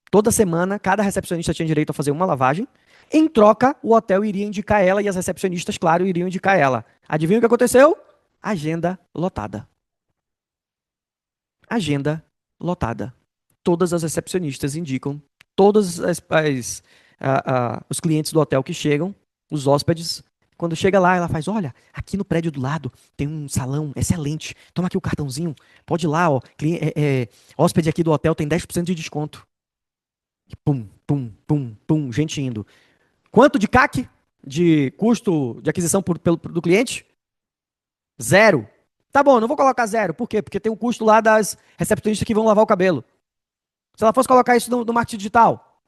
Toda semana, cada recepcionista tinha direito a fazer uma lavagem. Em troca, o hotel iria indicar ela e as recepcionistas, claro, iriam indicar ela. Adivinha o que aconteceu? Agenda lotada. Agenda lotada. Todas as recepcionistas indicam, todos os clientes do hotel que chegam, os hóspedes, quando chega lá, ela faz, olha, aqui no prédio do lado tem um salão excelente, toma aqui o cartãozinho, pode ir lá, ó, hóspede aqui do hotel tem 10% de desconto. E pum, pum, pum, pum, gente indo. Quanto de CAC? De custo de aquisição do cliente? Zero. Tá bom, não vou colocar zero. Por quê? Porque tem o custo lá das recepcionistas que vão lavar o cabelo. Se ela fosse colocar isso no marketing digital,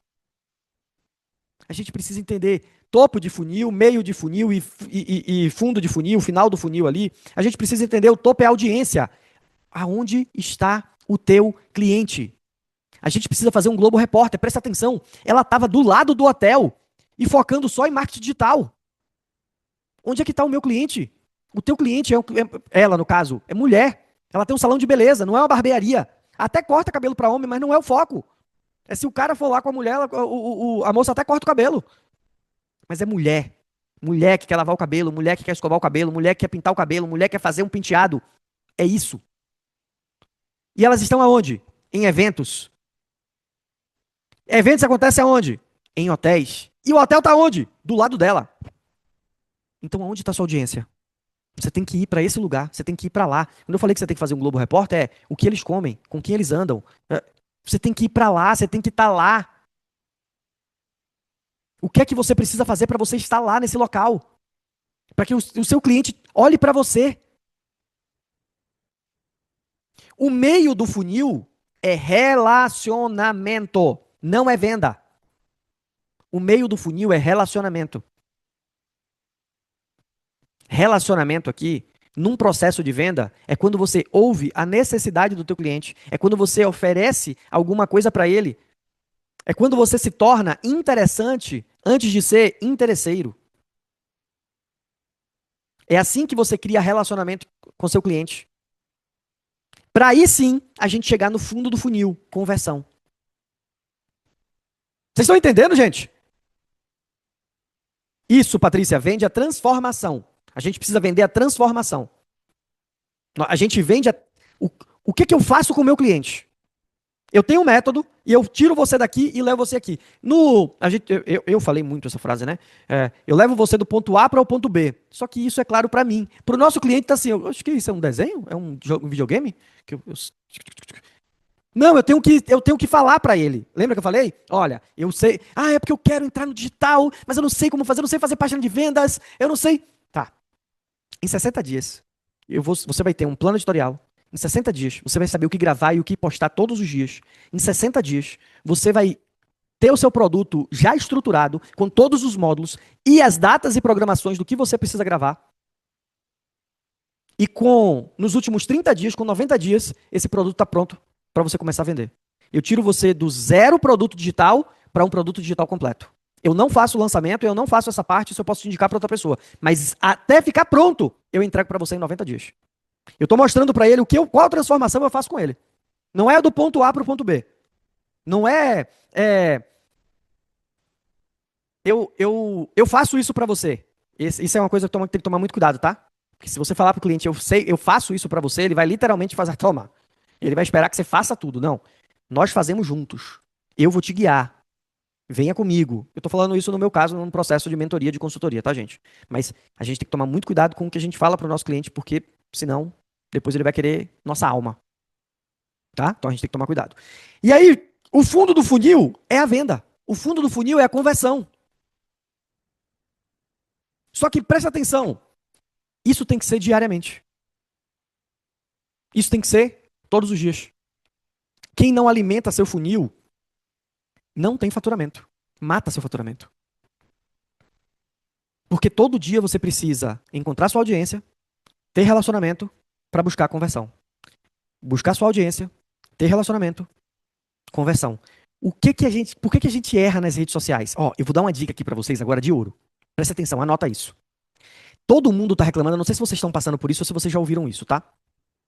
a gente precisa entender topo de funil, meio de funil e fundo de funil, final do funil ali. A gente precisa entender o topo é a audiência. Aonde está o teu cliente? A gente precisa fazer um Globo Repórter, presta atenção. Ela estava do lado do hotel e focando só em marketing digital. Onde é que está o meu cliente? O teu cliente, ela no caso, é mulher. Ela tem um salão de beleza, não é uma barbearia. Até corta cabelo para homem, mas não é o foco. É se o cara for lá com a mulher, a moça até corta o cabelo. Mas é mulher. Mulher que quer lavar o cabelo, mulher que quer escovar o cabelo, mulher que quer pintar o cabelo, mulher que quer fazer um penteado. É isso. E elas estão aonde? Em eventos. Eventos acontecem aonde? Em hotéis. E o hotel está onde? Do lado dela. Então, aonde está sua audiência? Você tem que ir para esse lugar, você tem que ir para lá. Quando eu falei que você tem que fazer um Globo Repórter, é o que eles comem, com quem eles andam. Você tem que ir para lá, você tem que estar lá. O que é que você precisa fazer para você estar lá nesse local? Para que o seu cliente olhe para você. O meio do funil é relacionamento, não é venda. O meio do funil é relacionamento. Relacionamento aqui, num processo de venda, é quando você ouve a necessidade do teu cliente, é quando você oferece alguma coisa para ele, é quando você se torna interessante antes de ser interesseiro. É assim que você cria relacionamento com seu cliente. Para aí sim, a gente chegar no fundo do funil, conversão. Vocês estão entendendo, gente? Isso, Patrícia, vende a transformação. A gente precisa vender a transformação. A gente vende o que eu faço com o meu cliente. Eu tenho um método e eu tiro você daqui e levo você aqui. Eu falei muito essa frase, né? Eu levo você do ponto A para o ponto B. Só que isso é claro para mim. Para o nosso cliente está assim, eu acho que isso é um desenho? É um videogame? Não, eu tenho que falar para ele. Lembra que eu falei? Olha, eu sei. Ah, é porque eu quero entrar no digital, mas eu não sei como fazer, eu não sei fazer página de vendas, eu não sei. Tá. Em 60 dias, você vai ter um plano editorial, Em 60 dias, você vai saber o que gravar e o que postar todos os dias. Em 60 dias, você vai ter o seu produto já estruturado, com todos os módulos e as datas e programações do que você precisa gravar. E nos últimos 30 dias, com 90 dias, esse produto está pronto para você começar a vender. Eu tiro você do zero produto digital para um produto digital completo. Eu não faço o lançamento, eu não faço essa parte, isso eu posso te indicar para outra pessoa. Mas até ficar pronto, eu entrego para você em 90 dias. Eu estou mostrando para ele qual transformação eu faço com ele. Não é do ponto A para o ponto B. Não eu faço isso para você. Isso é uma coisa que tem que tomar muito cuidado, tá? Porque se você falar para o cliente, eu faço isso para você, ele vai literalmente fazer, toma. Ele vai esperar que você faça tudo. Não. Nós fazemos juntos. Eu vou te guiar. Venha comigo. Eu estou falando isso no meu caso, num processo de mentoria, de consultoria, tá, gente? Mas a gente tem que tomar muito cuidado com o que a gente fala para o nosso cliente, porque senão depois ele vai querer nossa alma. Tá? Então a gente tem que tomar cuidado. E aí, o fundo do funil é a venda. O fundo do funil é a conversão. Só que presta atenção, isso tem que ser diariamente. Isso tem que ser todos os dias. Quem não alimenta seu funil não tem faturamento. Mata seu faturamento. Porque todo dia você precisa encontrar sua audiência, ter relacionamento para buscar conversão. Buscar sua audiência, ter relacionamento, conversão. Por que a gente erra nas redes sociais? Ó, eu vou dar uma dica aqui para vocês agora de ouro. Presta atenção, anota isso. Todo mundo tá reclamando, eu não sei se vocês estão passando por isso ou se vocês já ouviram isso, tá?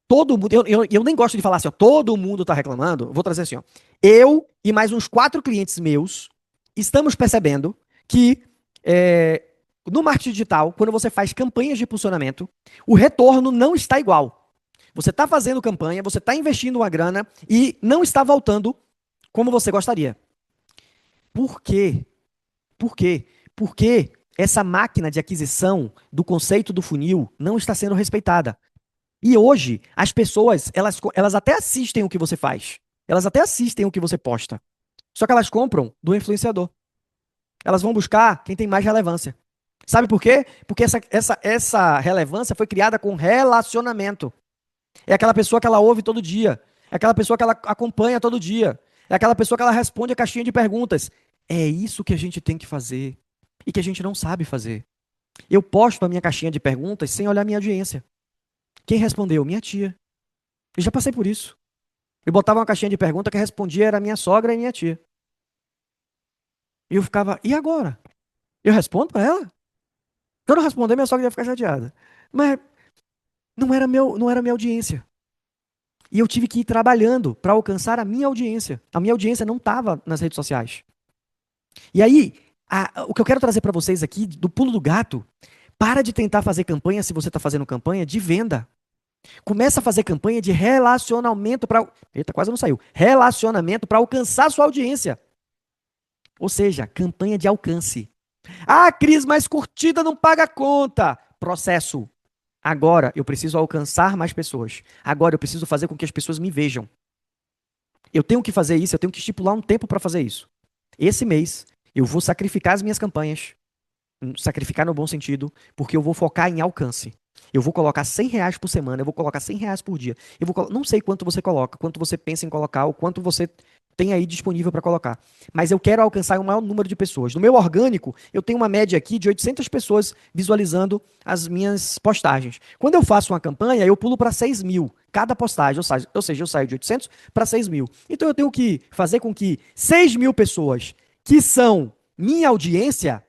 Todo mundo, eu nem gosto de falar assim, ó, todo mundo tá reclamando. Eu vou trazer assim, ó. Eu e mais uns 4 clientes meus estamos percebendo que no marketing digital, quando você faz campanhas de impulsionamento, o retorno não está igual. Você está fazendo campanha, você está investindo uma grana e não está voltando como você gostaria. Por quê? Por quê? Porque essa máquina de aquisição do conceito do funil não está sendo respeitada. E hoje, as pessoas, elas até assistem o que você faz. Elas até assistem o que você posta. Só que elas compram do influenciador. Elas vão buscar quem tem mais relevância. Sabe por quê? Porque essa relevância foi criada com relacionamento. É aquela pessoa que ela ouve todo dia. É aquela pessoa que ela acompanha todo dia. É aquela pessoa que ela responde a caixinha de perguntas. É isso que a gente tem que fazer. E que a gente não sabe fazer. Eu posto a minha caixinha de perguntas sem olhar minha audiência. Quem respondeu? Minha tia. Eu já passei por isso. Eu botava uma caixinha de pergunta que respondia era minha sogra e minha tia. E eu ficava, e agora? Eu respondo para ela? Se eu não responder, minha sogra ia ficar chateada. Mas não era minha audiência. E eu tive que ir trabalhando para alcançar a minha audiência. A minha audiência não estava nas redes sociais. E aí, o que eu quero trazer para vocês aqui, do pulo do gato, para de tentar fazer campanha, se você está fazendo campanha, de venda. Começa a fazer campanha de relacionamento para... Eita, quase não saiu. Relacionamento para alcançar a sua audiência. Ou seja, campanha de alcance. Ah, Cris, mas curtida não paga conta. Processo. Agora eu preciso alcançar mais pessoas. Agora eu preciso fazer com que as pessoas me vejam. Eu tenho que fazer isso, eu tenho que estipular um tempo para fazer isso. Esse mês eu vou sacrificar as minhas campanhas. Sacrificar no bom sentido, porque eu vou focar em alcance. Eu vou colocar R$ 100 por semana, eu vou colocar R$ 100 por dia. Não sei quanto você coloca, quanto você pensa em colocar, ou quanto você tem aí disponível para colocar. Mas eu quero alcançar o maior número de pessoas. No meu orgânico, eu tenho uma média aqui de 800 pessoas visualizando as minhas postagens. Quando eu faço uma campanha, eu pulo para 6 mil cada postagem. Ou seja, eu saio de 800 para 6 mil. Então eu tenho que fazer com que 6 mil pessoas, que são minha audiência,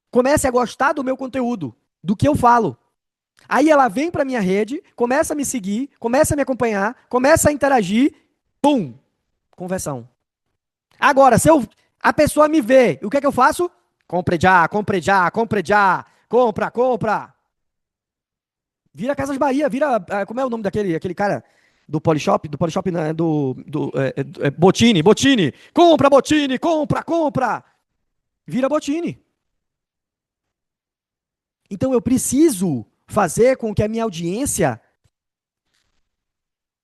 comece a gostar do meu conteúdo, do que eu falo. Aí ela vem para minha rede, começa a me seguir, começa a me acompanhar, começa a interagir, pum, conversão. Agora, se a pessoa me vê, o que é que eu faço? Compre já, compre já, compre já, compra, compra. Vira Casas Bahia, vira, como é o nome aquele cara do Polishop não, Botini, compra Botini, compra, compra. Vira Botini. Então eu preciso fazer com que a minha audiência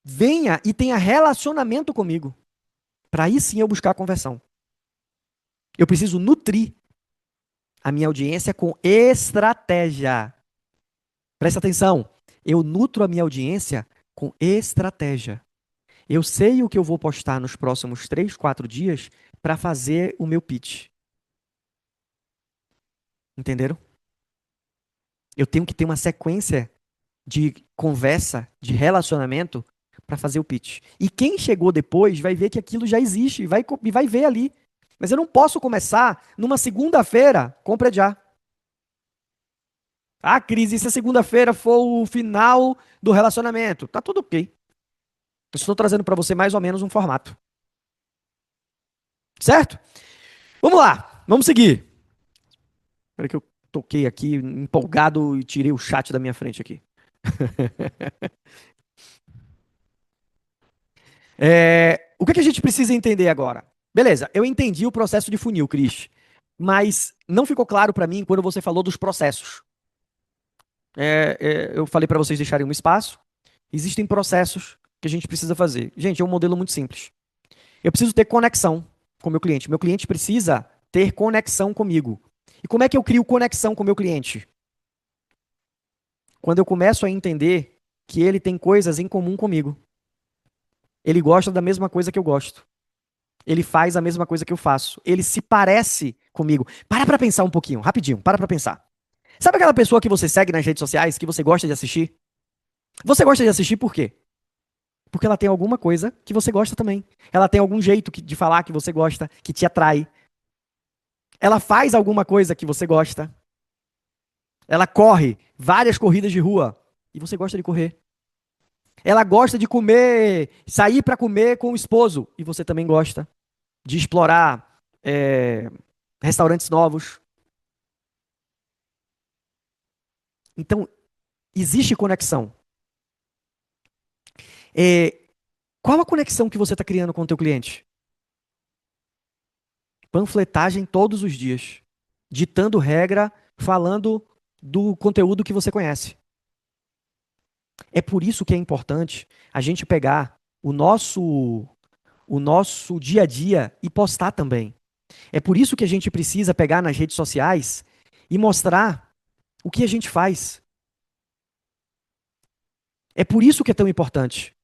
venha e tenha relacionamento comigo. Para aí sim eu buscar a conversão. Eu preciso nutrir a minha audiência com estratégia. Presta atenção. Eu nutro a minha audiência Com estratégia. Eu sei o que eu vou postar nos próximos 3, 4 dias para fazer o meu pitch. Entenderam? Eu tenho que ter uma sequência de conversa, de relacionamento para fazer o pitch. E quem chegou depois vai ver que aquilo já existe e vai ver ali. Mas eu não posso começar numa segunda-feira, compra já. Ah, Cris, e se a segunda-feira for o final do relacionamento? Tá tudo ok. Eu estou trazendo para você mais ou menos um formato. Certo? Vamos lá, vamos seguir. Espera que eu toquei aqui, empolgado, e tirei o chat da minha frente aqui. O que a gente precisa entender agora? Beleza, eu entendi o processo de funil, Cris, mas não ficou claro para mim quando você falou dos processos. Eu falei para vocês deixarem um espaço. Existem processos que a gente precisa fazer. Gente, é um modelo muito simples. Eu preciso ter conexão com o meu cliente. Meu cliente precisa ter conexão comigo. E como é que eu crio conexão com o meu cliente? Quando eu começo a entender que ele tem coisas em comum comigo. Ele gosta da mesma coisa que eu gosto. Ele faz a mesma coisa que eu faço. Ele se parece comigo. Para pra pensar um pouquinho, rapidinho, para pra pensar. Sabe aquela pessoa que você segue nas redes sociais, que você gosta de assistir? Você gosta de assistir por quê? Porque ela tem alguma coisa que você gosta também. Ela tem algum jeito de falar que você gosta, que te atrai. Ela faz alguma coisa que você gosta. Ela corre várias corridas de rua e você gosta de correr. Ela gosta de comer, sair para comer com o esposo e você também gosta de explorar restaurantes novos. Então, existe conexão. Qual a conexão que você está criando com o teu cliente? Panfletagem todos os dias, ditando regra, falando do conteúdo que você conhece. É por isso que é importante a gente pegar o nosso dia a dia e postar também. É por isso que a gente precisa pegar nas redes sociais e mostrar o que a gente faz. É por isso que é tão importante.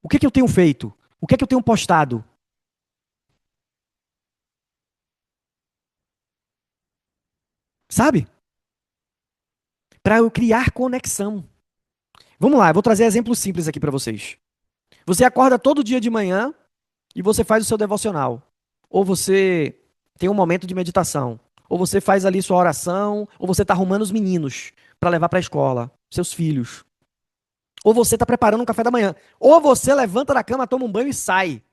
O que eu tenho feito? O que eu tenho postado? Sabe? Para eu criar conexão. Vamos lá, eu vou trazer exemplos simples aqui para vocês. Você acorda todo dia de manhã e você faz o seu devocional. Ou você tem um momento de meditação. Ou você faz ali sua oração. Ou você está arrumando os meninos para levar para a escola, seus filhos. Ou você está preparando um café da manhã. Ou você levanta da cama, toma um banho e sai.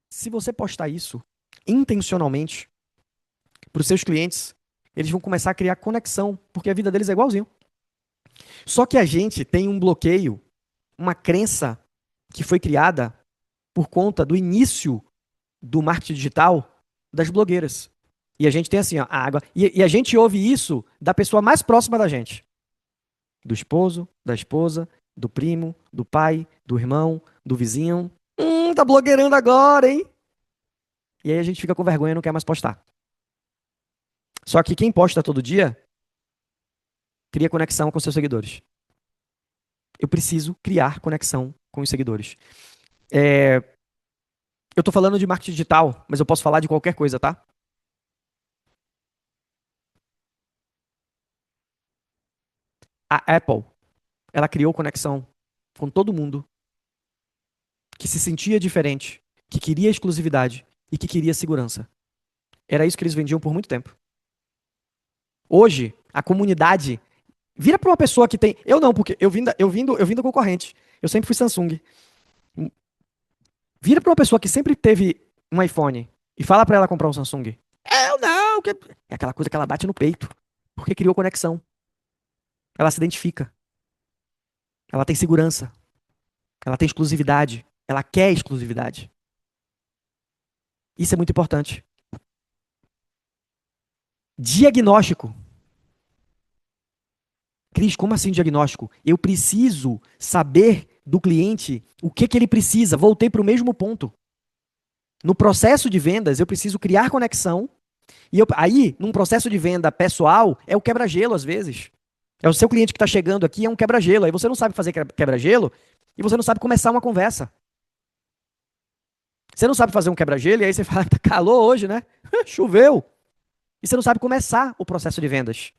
Se você postar isso intencionalmente para os seus clientes, eles vão começar a criar conexão, porque a vida deles é igualzinho. Só que a gente tem um bloqueio, uma crença que foi criada por conta do início do marketing digital das blogueiras. E a gente tem assim, ó, a água. E a gente ouve isso da pessoa mais próxima da gente. Do esposo, da esposa, do primo, do pai, do irmão, do vizinho. Tá blogueirando agora, hein? E aí a gente fica com vergonha e não quer mais postar. Só que quem posta todo dia cria conexão com seus seguidores. Eu preciso criar conexão com os seguidores. Eu tô falando de marketing digital, mas eu posso falar de qualquer coisa, tá? A Apple, ela criou conexão com todo mundo que se sentia diferente, que queria exclusividade e que queria segurança. Era isso que eles vendiam por muito tempo. Hoje, a comunidade vira para uma pessoa que tem. Eu não, porque eu vim da concorrente. Eu sempre fui Samsung. Vira para uma pessoa que sempre teve um iPhone e fala para ela comprar um Samsung. Eu não! É aquela coisa que ela bate no peito. Porque criou conexão. Ela se identifica. Ela tem segurança. Ela tem exclusividade. Ela quer exclusividade. Isso é muito importante. Diagnóstico. Cris, como assim diagnóstico? Eu preciso saber do cliente o que ele precisa. Voltei para o mesmo ponto. No processo de vendas, eu preciso criar conexão. Aí, num processo de venda pessoal, é o quebra-gelo às vezes. É o seu cliente que está chegando aqui, é um quebra-gelo. Aí você não sabe fazer quebra-gelo e você não sabe começar uma conversa. Você não sabe fazer um quebra-gelo e aí você fala, tá calor hoje, né? Choveu. E você não sabe começar o processo de vendas.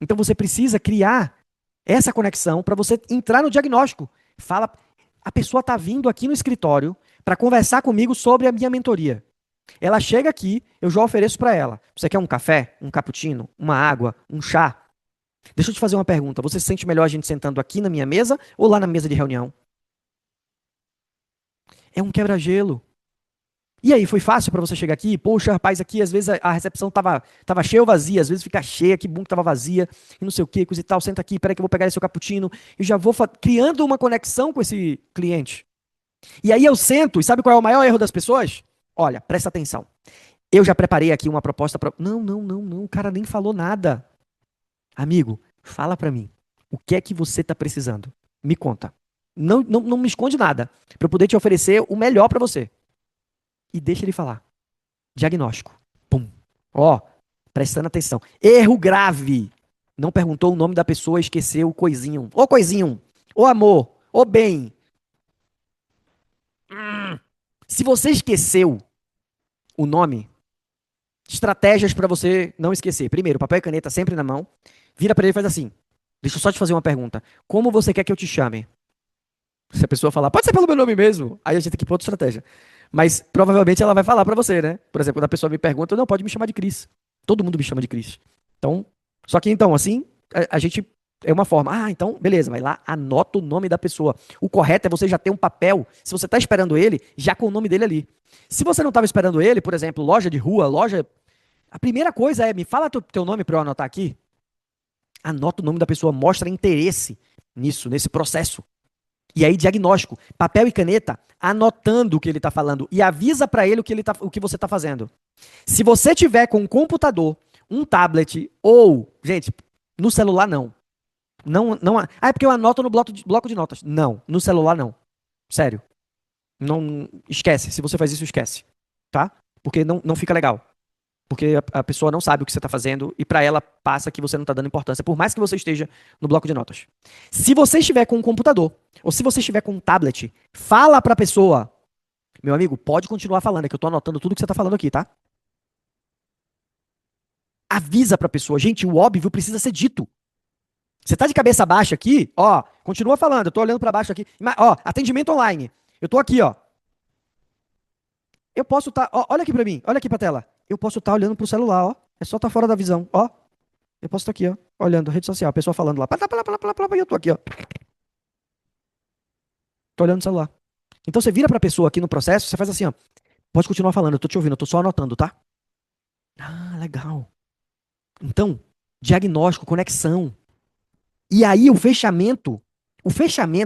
Então você precisa criar essa conexão para você entrar no diagnóstico. Fala, a pessoa está vindo aqui no escritório para conversar comigo sobre a minha mentoria. Ela chega aqui, eu já ofereço para ela. Você quer um café, um cappuccino, uma água, um chá? Deixa eu te fazer uma pergunta. Você se sente melhor a gente sentando aqui na minha mesa ou lá na mesa de reunião? É um quebra-gelo. E aí, foi fácil para você chegar aqui? Poxa, rapaz, aqui às vezes a recepção tava cheia ou vazia, às vezes fica cheia, que bom que tava vazia, e não sei o que, coisa e tal. Senta aqui, peraí que eu vou pegar esse seu cappuccino e já vou criando uma conexão com esse cliente. E aí eu sento, e sabe qual é o maior erro das pessoas? Olha, presta atenção. Eu já preparei aqui uma proposta para. Não, não, não, não, o cara nem falou nada. Amigo, fala para mim. O que é que você tá precisando? Me conta. Não, não, não me esconde nada, para eu poder te oferecer o melhor para você. E deixa ele falar. Diagnóstico. Pum. Ó, prestando atenção. Erro grave. Não perguntou o nome da pessoa, esqueceu o coisinho. Ô coisinho. Ô amor. Ô bem. Se você esqueceu o nome, estratégias para você não esquecer. Primeiro, papel e caneta sempre na mão. Vira para ele e faz assim. Deixa eu só te fazer uma pergunta. Como você quer que eu te chame? Se a pessoa falar, pode ser pelo meu nome mesmo. Aí a gente tem que pôr outra estratégia. Mas provavelmente ela vai falar pra você, né? Por exemplo, quando a pessoa me pergunta, não, pode me chamar de Cris. Todo mundo me chama de Cris. Então, só que então, assim, a gente é uma forma. Ah, então, beleza, vai lá, anota o nome da pessoa. O correto é você já ter um papel, se você tá esperando ele, já com o nome dele ali. Se você não estava esperando ele, por exemplo, loja de rua, loja. A primeira coisa é, me fala teu nome pra eu anotar aqui. Anota o nome da pessoa, mostra interesse nisso, nesse processo. E aí, diagnóstico, papel e caneta, anotando o que ele está falando e avisa para ele o que você está fazendo. Se você tiver com um computador, um tablet ou, gente, no celular não. Não, não, é porque eu anoto no bloco de notas. Não, no celular não. Sério. Não esquece. Se você faz isso, esquece, tá? Porque não fica legal. Porque a pessoa não sabe o que você está fazendo e para ela passa que você não está dando importância, por mais que você esteja no bloco de notas. Se você estiver com um computador, ou se você estiver com um tablet, fala para a pessoa, meu amigo, pode continuar falando, é que eu estou anotando tudo que você está falando aqui, tá? Avisa para a pessoa, gente, o óbvio precisa ser dito. Você está de cabeça baixa aqui, ó, continua falando, eu estou olhando para baixo aqui, ó, atendimento online, eu estou aqui, ó. Eu posso estar, olha aqui para mim, olha aqui para a tela. Eu posso estar olhando para o celular, ó. É só estar fora da visão, ó. Eu posso estar aqui, ó, olhando, rede social, a pessoa falando lá, e eu tô aqui, ó. Tô olhando o celular. Então você vira pra pessoa aqui no processo, você faz assim, ó. Pode continuar falando, eu tô te ouvindo, eu tô só anotando, tá? Ah, legal. Então, diagnóstico, conexão. E aí o fechamento,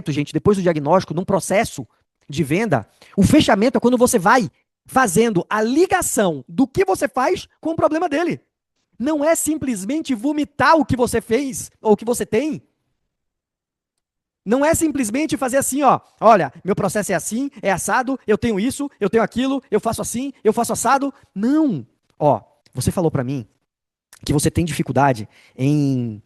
gente, depois do diagnóstico, num processo de venda, o fechamento é quando você vai fazendo a ligação do que você faz com o problema dele. Não é simplesmente vomitar o que você fez ou o que você tem. Não é simplesmente fazer assim, ó. Olha, meu processo é assim, é assado, eu tenho isso, eu tenho aquilo, eu faço assim, eu faço assado. Não. Ó, você falou pra mim que você tem dificuldade em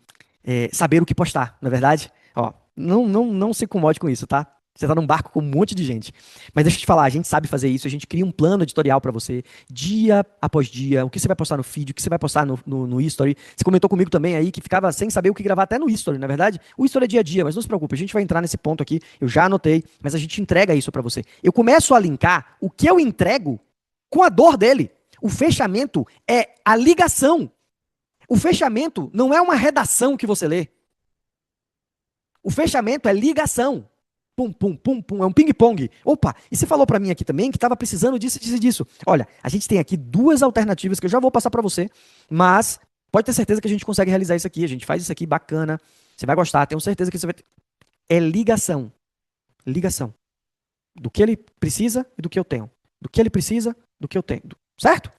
saber o que postar, não é verdade? Ó, não se incomode com isso, tá? Você tá num barco com um monte de gente. Mas deixa eu te falar, a gente sabe fazer isso, a gente cria um plano editorial pra você, dia após dia, o que você vai postar no feed, o que você vai postar no History. Você comentou comigo também aí que ficava sem saber o que gravar até no History, na verdade. O History é dia a dia, mas não se preocupe, a gente vai entrar nesse ponto aqui, eu já anotei, mas a gente entrega isso pra você. Eu começo a linkar o que eu entrego com a dor dele. O fechamento é a ligação. O fechamento não é uma redação que você lê. O fechamento é ligação. Pum, pum, pum, pum, é um ping-pong. Opa, e você falou para mim aqui também que estava precisando disso, disso e disso. Olha, a gente tem aqui duas alternativas que eu já vou passar para você, mas pode ter certeza que a gente consegue realizar isso aqui. A gente faz isso aqui bacana. Você vai gostar, tenho certeza que você vai ter. É ligação. Ligação. Do que ele precisa e do que eu tenho. Do que ele precisa, do que eu tenho. Certo?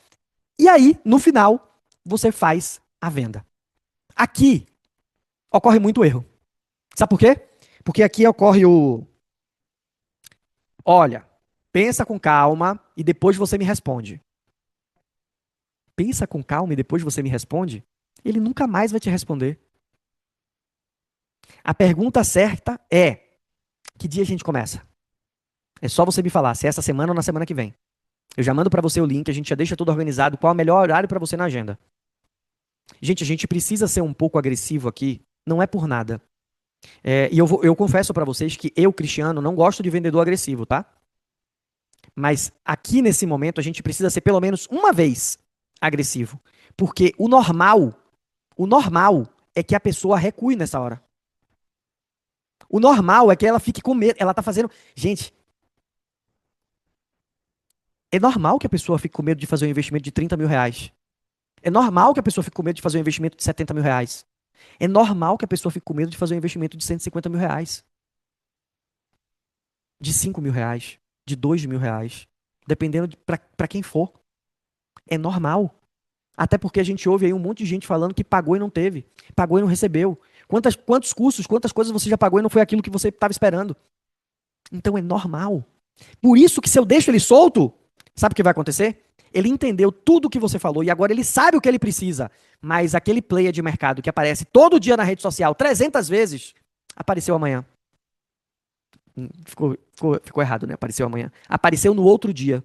E aí, no final, você faz a venda. Aqui ocorre muito erro. Sabe por quê? Porque aqui ocorre o. Olha, pensa com calma e depois você me responde. Pensa com calma e depois você me responde? Ele nunca mais vai te responder. A pergunta certa é: que dia a gente começa? É só você me falar, se é essa semana ou na semana que vem. Eu já mando para você o link, a gente já deixa tudo organizado, qual é o melhor horário para você na agenda. Gente, a gente precisa ser um pouco agressivo aqui, não é por nada. E eu confesso para vocês que eu, Cristiano, não gosto de vendedor agressivo, tá? Mas aqui nesse momento a gente precisa ser pelo menos uma vez agressivo. Porque o normal é que a pessoa recue nessa hora. O normal é que ela fique com medo. Ela tá fazendo. Gente, é normal que a pessoa fique com medo de fazer um investimento de 30 mil reais. É normal que a pessoa fique com medo de fazer um investimento de 70 mil reais. É normal que a pessoa fique com medo de fazer um investimento de 150 mil reais. De 5 mil reais. De 2 mil reais. Dependendo de para quem for. É normal. Até porque a gente ouve aí um monte de gente falando que pagou e não teve. Pagou e não recebeu. Quantos cursos, quantas coisas você já pagou e não foi aquilo que você estava esperando. Então é normal. Por isso que se eu deixo ele solto, sabe o que vai acontecer? Ele entendeu tudo o que você falou e agora ele sabe o que ele precisa. Mas aquele player de mercado que aparece todo dia na rede social 300 vezes, apareceu amanhã. Ficou errado, né? Apareceu amanhã. Apareceu no outro dia.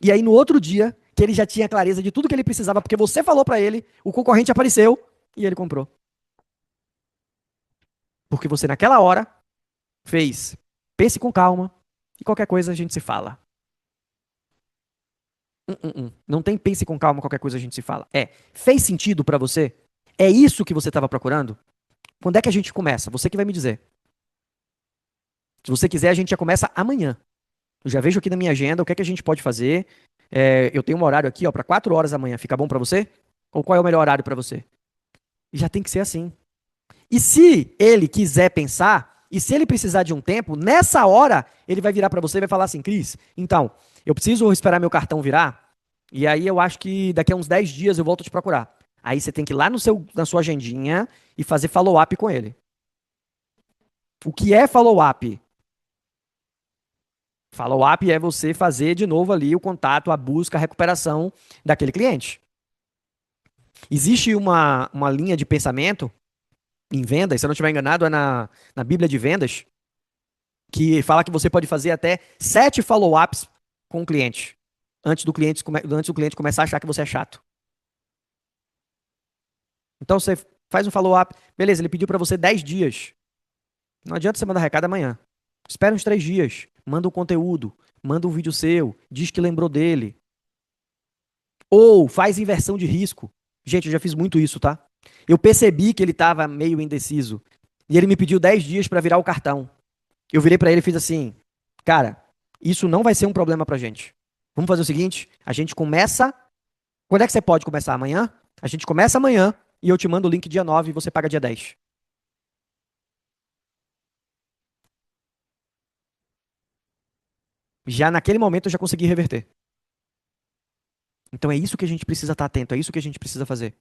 E aí no outro dia, que ele já tinha clareza de tudo que ele precisava, porque você falou pra ele, o concorrente apareceu e ele comprou. Porque você naquela hora fez. Pense com calma e qualquer coisa a gente se fala. Não tem pense com calma, qualquer coisa a gente se fala. Fez sentido pra você? É isso que você estava procurando? Quando é que a gente começa? Você que vai me dizer. Se você quiser, a gente já começa amanhã. Eu já vejo aqui na minha agenda o que é que a gente pode fazer. Eu tenho um horário aqui, ó, para 4 horas amanhã. Fica bom pra você? Ou qual é o melhor horário pra você? E já tem que ser assim. E se ele quiser pensar, e se ele precisar de um tempo, nessa hora ele vai virar pra você e vai falar assim: Cris, então, eu preciso esperar meu cartão virar, e aí eu acho que daqui a uns 10 dias eu volto a te procurar. Aí você tem que ir lá na sua agendinha e fazer follow-up com ele. O que é follow-up? Follow-up é você fazer de novo ali o contato, a busca, a recuperação daquele cliente. Existe uma linha de pensamento em vendas, se eu não estiver enganado, é na Bíblia de Vendas, que fala que você pode fazer até 7 follow-ups com o cliente, antes do cliente começar a achar que você é chato. Então você faz um follow-up, beleza, ele pediu para você 10 dias. Não adianta você mandar recado amanhã. Espera uns 3 dias, manda um conteúdo, manda um vídeo seu, diz que lembrou dele. Ou faz inversão de risco. Gente, eu já fiz muito isso, tá? Eu percebi que ele estava meio indeciso. E ele me pediu 10 dias para virar o cartão. Eu virei para ele e fiz assim: cara, isso não vai ser um problema pra gente. Vamos fazer o seguinte: a gente começa. Quando é que você pode começar? Amanhã? A gente começa amanhã e eu te mando o link dia 9 e você paga dia 10. Já naquele momento eu já consegui reverter. Então é isso que a gente precisa estar atento, é isso que a gente precisa fazer.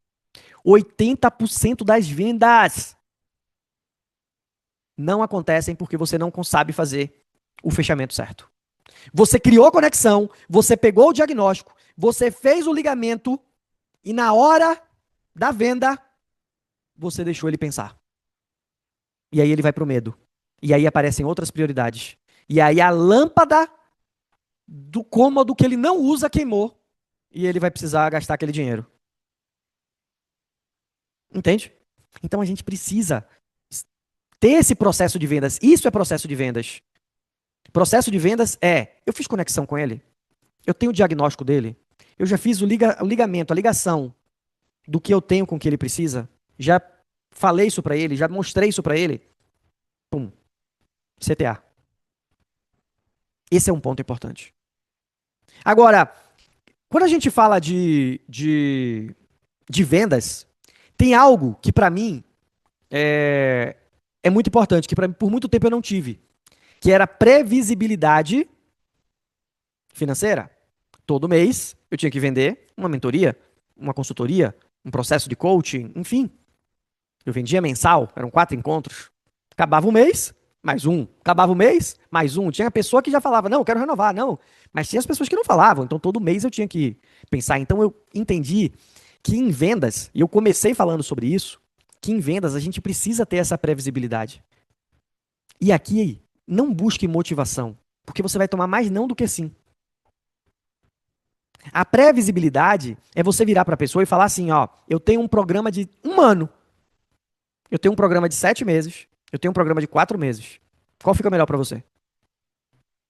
80% das vendas não acontecem porque você não sabe fazer o fechamento certo. Você criou a conexão, você pegou o diagnóstico, você fez o ligamento e na hora da venda você deixou ele pensar. E aí ele vai pro medo. E aí aparecem outras prioridades. E aí a lâmpada do cômodo que ele não usa queimou e ele vai precisar gastar aquele dinheiro. Entende? Então a gente precisa ter esse processo de vendas. Isso é processo de vendas. Processo de vendas eu fiz conexão com ele, eu tenho o diagnóstico dele, eu já fiz o ligamento, a ligação do que eu tenho com o que ele precisa, já falei isso para ele, já mostrei isso para ele. Pum, CTA. Esse é um ponto importante. Agora, quando a gente fala de vendas, tem algo que para mim é muito importante, que por muito tempo eu não tive, que era previsibilidade financeira. Todo mês eu tinha que vender uma mentoria, uma consultoria, um processo de coaching, enfim. Eu vendia mensal, eram 4 encontros. Acabava o mês, mais um. Acabava o mês, mais um. Tinha a pessoa que já falava, não, eu quero renovar, não. Mas tinha as pessoas que não falavam, então todo mês eu tinha que pensar. Então eu entendi que em vendas, e eu comecei falando sobre isso, que em vendas a gente precisa ter essa previsibilidade. E aqui, não busque motivação, porque você vai tomar mais não do que sim. A previsibilidade é você virar para a pessoa e falar assim, ó, eu tenho um programa de 1 ano, eu tenho um programa de 7 meses, eu tenho um programa de 4 meses. Qual fica melhor para você?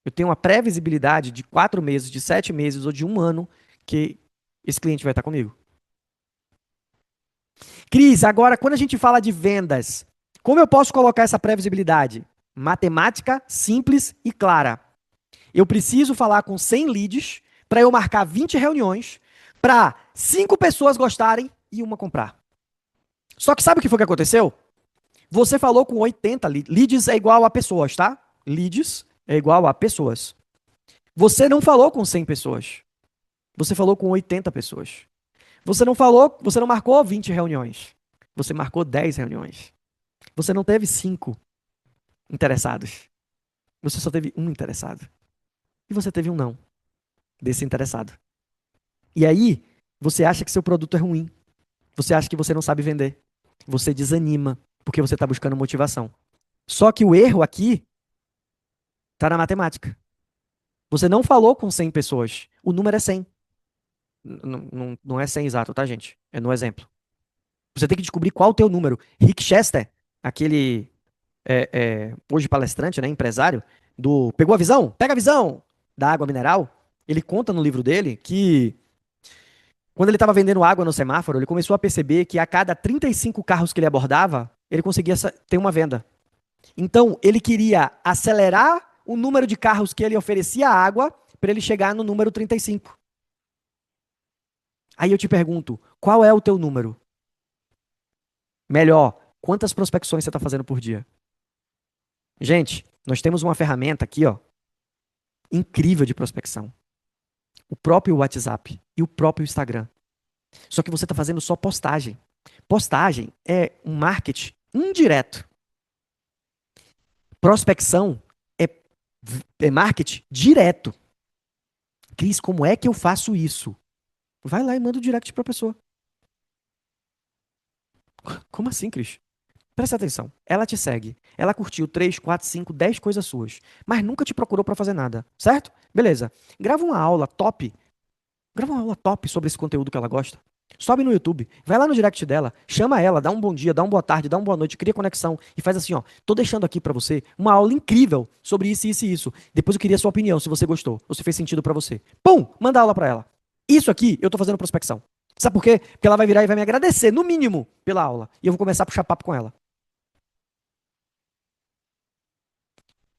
Eu tenho uma previsibilidade de 4 meses, de 7 meses ou de 1 ano que esse cliente vai estar comigo. Cris, agora quando a gente fala de vendas, como eu posso colocar essa previsibilidade? Matemática simples e clara. Eu preciso falar com 100 leads para eu marcar 20 reuniões para 5 pessoas gostarem e uma comprar. Só que sabe o que foi que aconteceu? Você falou com 80 leads. Leads é igual a pessoas, tá? Leads é igual a pessoas. Você não falou com 100 pessoas. Você falou com 80 pessoas. Você não marcou 20 reuniões. Você marcou 10 reuniões. Você não teve 5 interessados. Você só teve um interessado. E você teve um não desse interessado. E aí, você acha que seu produto é ruim. Você acha que você não sabe vender. Você desanima, porque você está buscando motivação. Só que o erro aqui está na matemática. Você não falou com 100 pessoas. O número é 100. Não é 100 exato, tá, gente? É no exemplo. Você tem que descobrir qual o teu número. Rick Chester, aquele hoje palestrante, né, empresário, Pegou a visão? Pega a visão! Da água mineral. Ele conta no livro dele que quando ele estava vendendo água no semáforo, ele começou a perceber que a cada 35 carros que ele abordava, ele conseguia ter uma venda. Então, ele queria acelerar o número de carros que ele oferecia água para ele chegar no número 35. Aí eu te pergunto, qual é o teu número? Melhor, quantas prospecções você está fazendo por dia? Gente, nós temos uma ferramenta aqui, ó, incrível de prospecção. O próprio WhatsApp e o próprio Instagram. Só que você está fazendo só postagem. Postagem é um marketing indireto. Prospecção é marketing direto. Cris, como é que eu faço isso? Vai lá e manda o direct para a pessoa. Como assim, Cris? Presta atenção. Ela te segue. Ela curtiu 3, 4, 5, 10 coisas suas. Mas nunca te procurou para fazer nada. Certo? Beleza. Grava uma aula top. Grava uma aula top sobre esse conteúdo que ela gosta. Sobe no YouTube, vai lá no direct dela, chama ela, dá um bom dia, dá uma boa tarde, dá uma boa noite, cria conexão e faz assim, ó. Tô deixando aqui pra você uma aula incrível sobre isso, isso e isso. Depois eu queria a sua opinião, se você gostou, ou se fez sentido pra você. Pum, manda a aula pra ela. Isso aqui eu tô fazendo prospecção. Sabe por quê? Porque ela vai virar e vai me agradecer, no mínimo, pela aula. E eu vou começar a puxar papo com ela.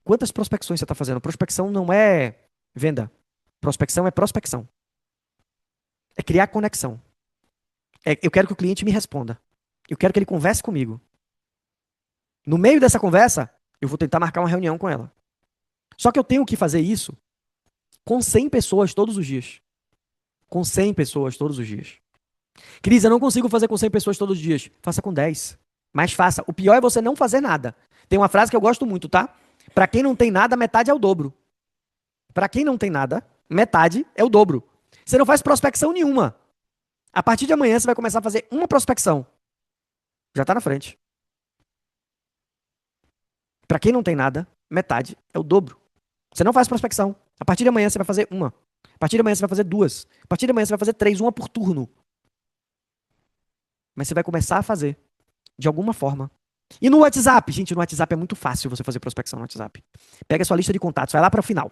Quantas prospecções você tá fazendo? Prospecção não é venda. Prospecção é prospecção. É criar conexão. Eu quero que o cliente me responda. Eu quero que ele converse comigo. No meio dessa conversa, eu vou tentar marcar uma reunião com ela. Só que eu tenho que fazer isso com 100 pessoas todos os dias. Com 100 pessoas todos os dias. Cris, eu não consigo fazer com 100 pessoas todos os dias. Faça com 10. Mas faça. O pior é você não fazer nada. Tem uma frase que eu gosto muito, tá? Pra quem não tem nada, metade é o dobro. Pra quem não tem nada, metade é o dobro. Você não faz prospecção nenhuma. A partir de amanhã você vai começar a fazer uma prospecção. Já tá na frente. Pra quem não tem nada, metade é o dobro. Você não faz prospecção. A partir de amanhã você vai fazer uma. A partir de amanhã você vai fazer duas. A partir de amanhã você vai fazer 3, uma por turno. Mas você vai começar a fazer. De alguma forma. E no WhatsApp? Gente, no WhatsApp é muito fácil você fazer prospecção no WhatsApp. Pega a sua lista de contatos, vai lá para o final.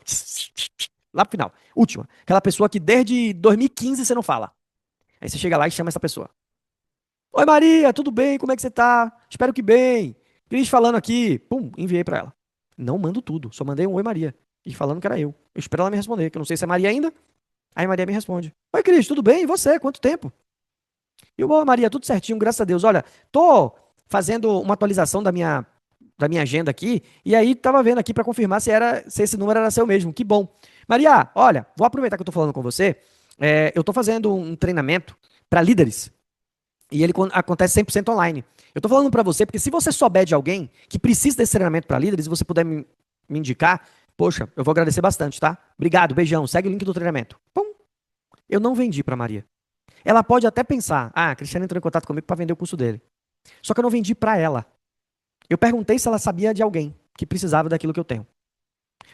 Lá pro final. Última. Aquela pessoa que desde 2015 você não fala. Aí você chega lá e chama essa pessoa. Oi Maria, tudo bem? Como é que você tá? Espero que bem. Cris falando aqui. Pum, enviei para ela. Não mando tudo, só mandei um Oi Maria. E falando que era eu. Eu espero ela me responder, que eu não sei se é Maria ainda. Aí Maria me responde. Oi Cris, tudo bem? E você? Quanto tempo? E eu, oi Maria, tudo certinho, graças a Deus. Olha, tô fazendo uma atualização da minha agenda aqui, e aí tava vendo aqui para confirmar se esse número era seu mesmo. Que bom. Maria, olha, vou aproveitar que eu tô falando com você. Eu tô fazendo um treinamento para líderes. E ele acontece 100% online. Eu tô falando para você porque se você souber de alguém que precisa desse treinamento para líderes e você puder me indicar, poxa, eu vou agradecer bastante, tá? Obrigado, beijão. Segue o link do treinamento. Pum. Eu não vendi para Maria. Ela pode até pensar, a Cristiane entrou em contato comigo para vender o curso dele. Só que eu não vendi para ela. Eu perguntei se ela sabia de alguém que precisava daquilo que eu tenho.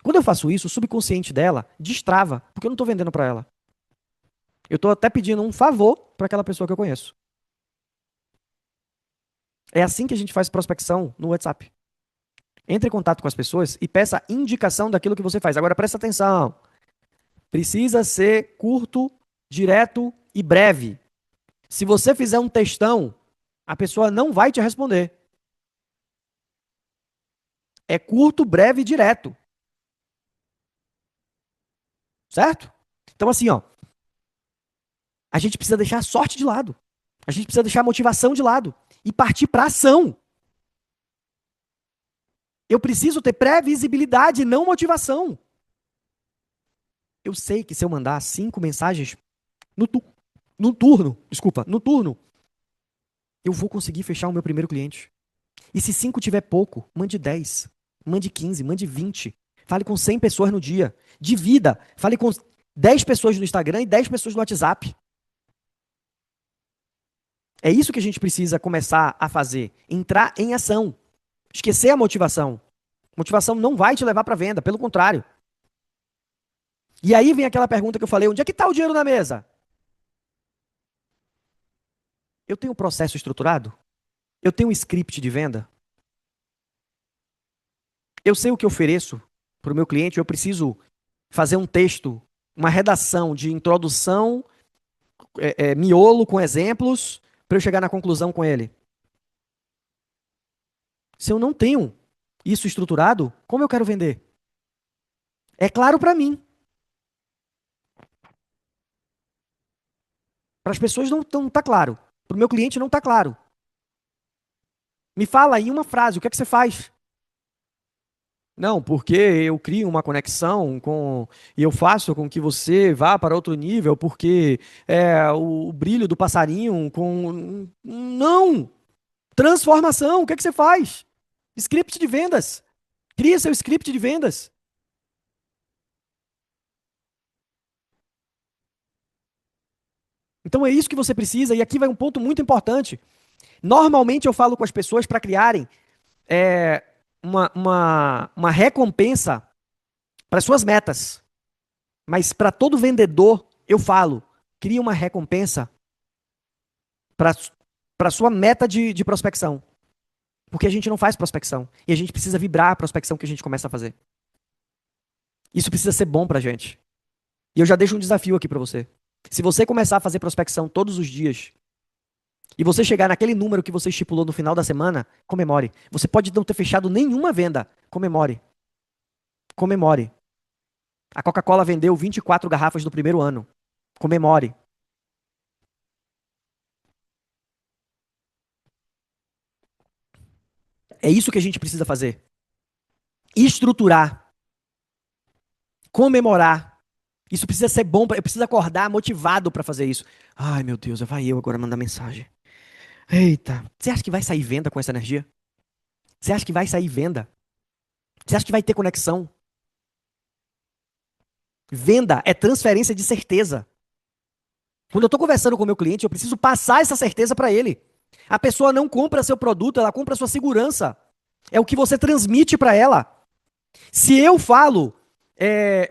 Quando eu faço isso, o subconsciente dela destrava, porque eu não estou vendendo para ela. Eu estou até pedindo um favor para aquela pessoa que eu conheço. É assim que a gente faz prospecção no WhatsApp. Entre em contato com as pessoas e peça indicação daquilo que você faz. Agora presta atenção. Precisa ser curto, direto e breve. Se você fizer um textão, a pessoa não vai te responder. É curto, breve e direto. Certo? Então, assim, ó, a gente precisa deixar a sorte de lado. A gente precisa deixar a motivação de lado e partir para ação. Eu preciso ter previsibilidade, não motivação. Eu sei que se eu mandar 5 mensagens no, tu no turno, desculpa, no turno, eu vou conseguir fechar o meu primeiro cliente. E se 5 tiver pouco, mande 10, mande 15, mande 20. Fale com 100 pessoas no dia. Divida. Fale com 10 pessoas no Instagram e 10 pessoas no WhatsApp. É isso que a gente precisa começar a fazer. Entrar em ação. Esquecer a motivação. Motivação não vai te levar para venda, pelo contrário. E aí vem aquela pergunta que eu falei, onde é que está o dinheiro na mesa? Eu tenho um processo estruturado? Eu tenho um script de venda? Eu sei o que eu ofereço para o meu cliente? Eu preciso fazer um texto, uma redação de introdução, miolo com exemplos, para eu chegar na conclusão com ele. Se eu não tenho isso estruturado, como eu quero vender? É claro para mim. Para as pessoas não está claro. Para o meu cliente não está claro. Me fala aí uma frase, o que é que você faz? Não, porque eu crio uma conexão com e eu faço com que você vá para outro nível, porque o brilho do passarinho com. Não! Transformação, o que é que você faz? Script de vendas. Cria seu script de vendas. Então é isso que você precisa, e aqui vai um ponto muito importante. Normalmente eu falo com as pessoas para criarem é, uma recompensa para suas metas. Mas para todo vendedor, eu falo, cria uma recompensa para sua meta de prospecção. Porque a gente não faz prospecção. E a gente precisa vibrar a prospecção que a gente começa a fazer. Isso precisa ser bom pra gente. E eu já deixo um desafio aqui para você. Se você começar a fazer prospecção todos os dias e você chegar naquele número que você estipulou no final da semana, comemore. Você pode não ter fechado nenhuma venda. Comemore. Comemore. A Coca-Cola vendeu 24 garrafas no primeiro ano. Comemore. É isso que a gente precisa fazer. Estruturar. Comemorar. Isso precisa ser bom, eu preciso acordar motivado para fazer isso. Ai, meu Deus, vai eu agora mandar mensagem. Eita, você acha que vai sair venda com essa energia? Você acha que vai sair venda? Você acha que vai ter conexão? Venda é transferência de certeza. Quando eu estou conversando com o meu cliente, eu preciso passar essa certeza para ele. A pessoa não compra seu produto, ela compra sua segurança. É o que você transmite para ela. Se eu falo,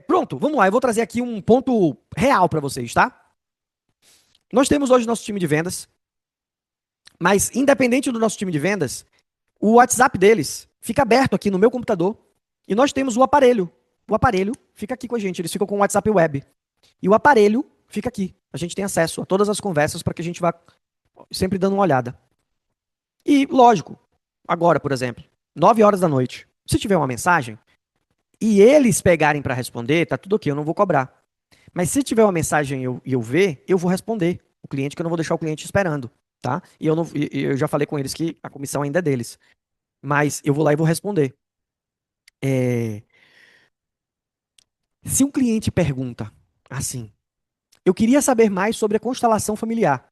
pronto, vamos lá, eu vou trazer aqui um ponto real para vocês, tá? Nós temos hoje nosso time de vendas, mas independente do nosso time de vendas, o WhatsApp deles fica aberto aqui no meu computador e nós temos o aparelho. O aparelho fica aqui com a gente, eles ficam com o WhatsApp web. E o aparelho fica aqui. A gente tem acesso a todas as conversas para que a gente vá sempre dando uma olhada. E, lógico, agora, por exemplo, 9 horas da noite, se tiver uma mensagem e eles pegarem para responder, tá tudo ok, eu não vou cobrar. Mas se tiver uma mensagem e eu ver, eu vou responder o cliente, que eu não vou deixar o cliente esperando, tá? E eu, não, eu já falei com eles que a comissão ainda é deles. Mas eu vou lá e vou responder. É, se um cliente pergunta assim, eu queria saber mais sobre a constelação familiar.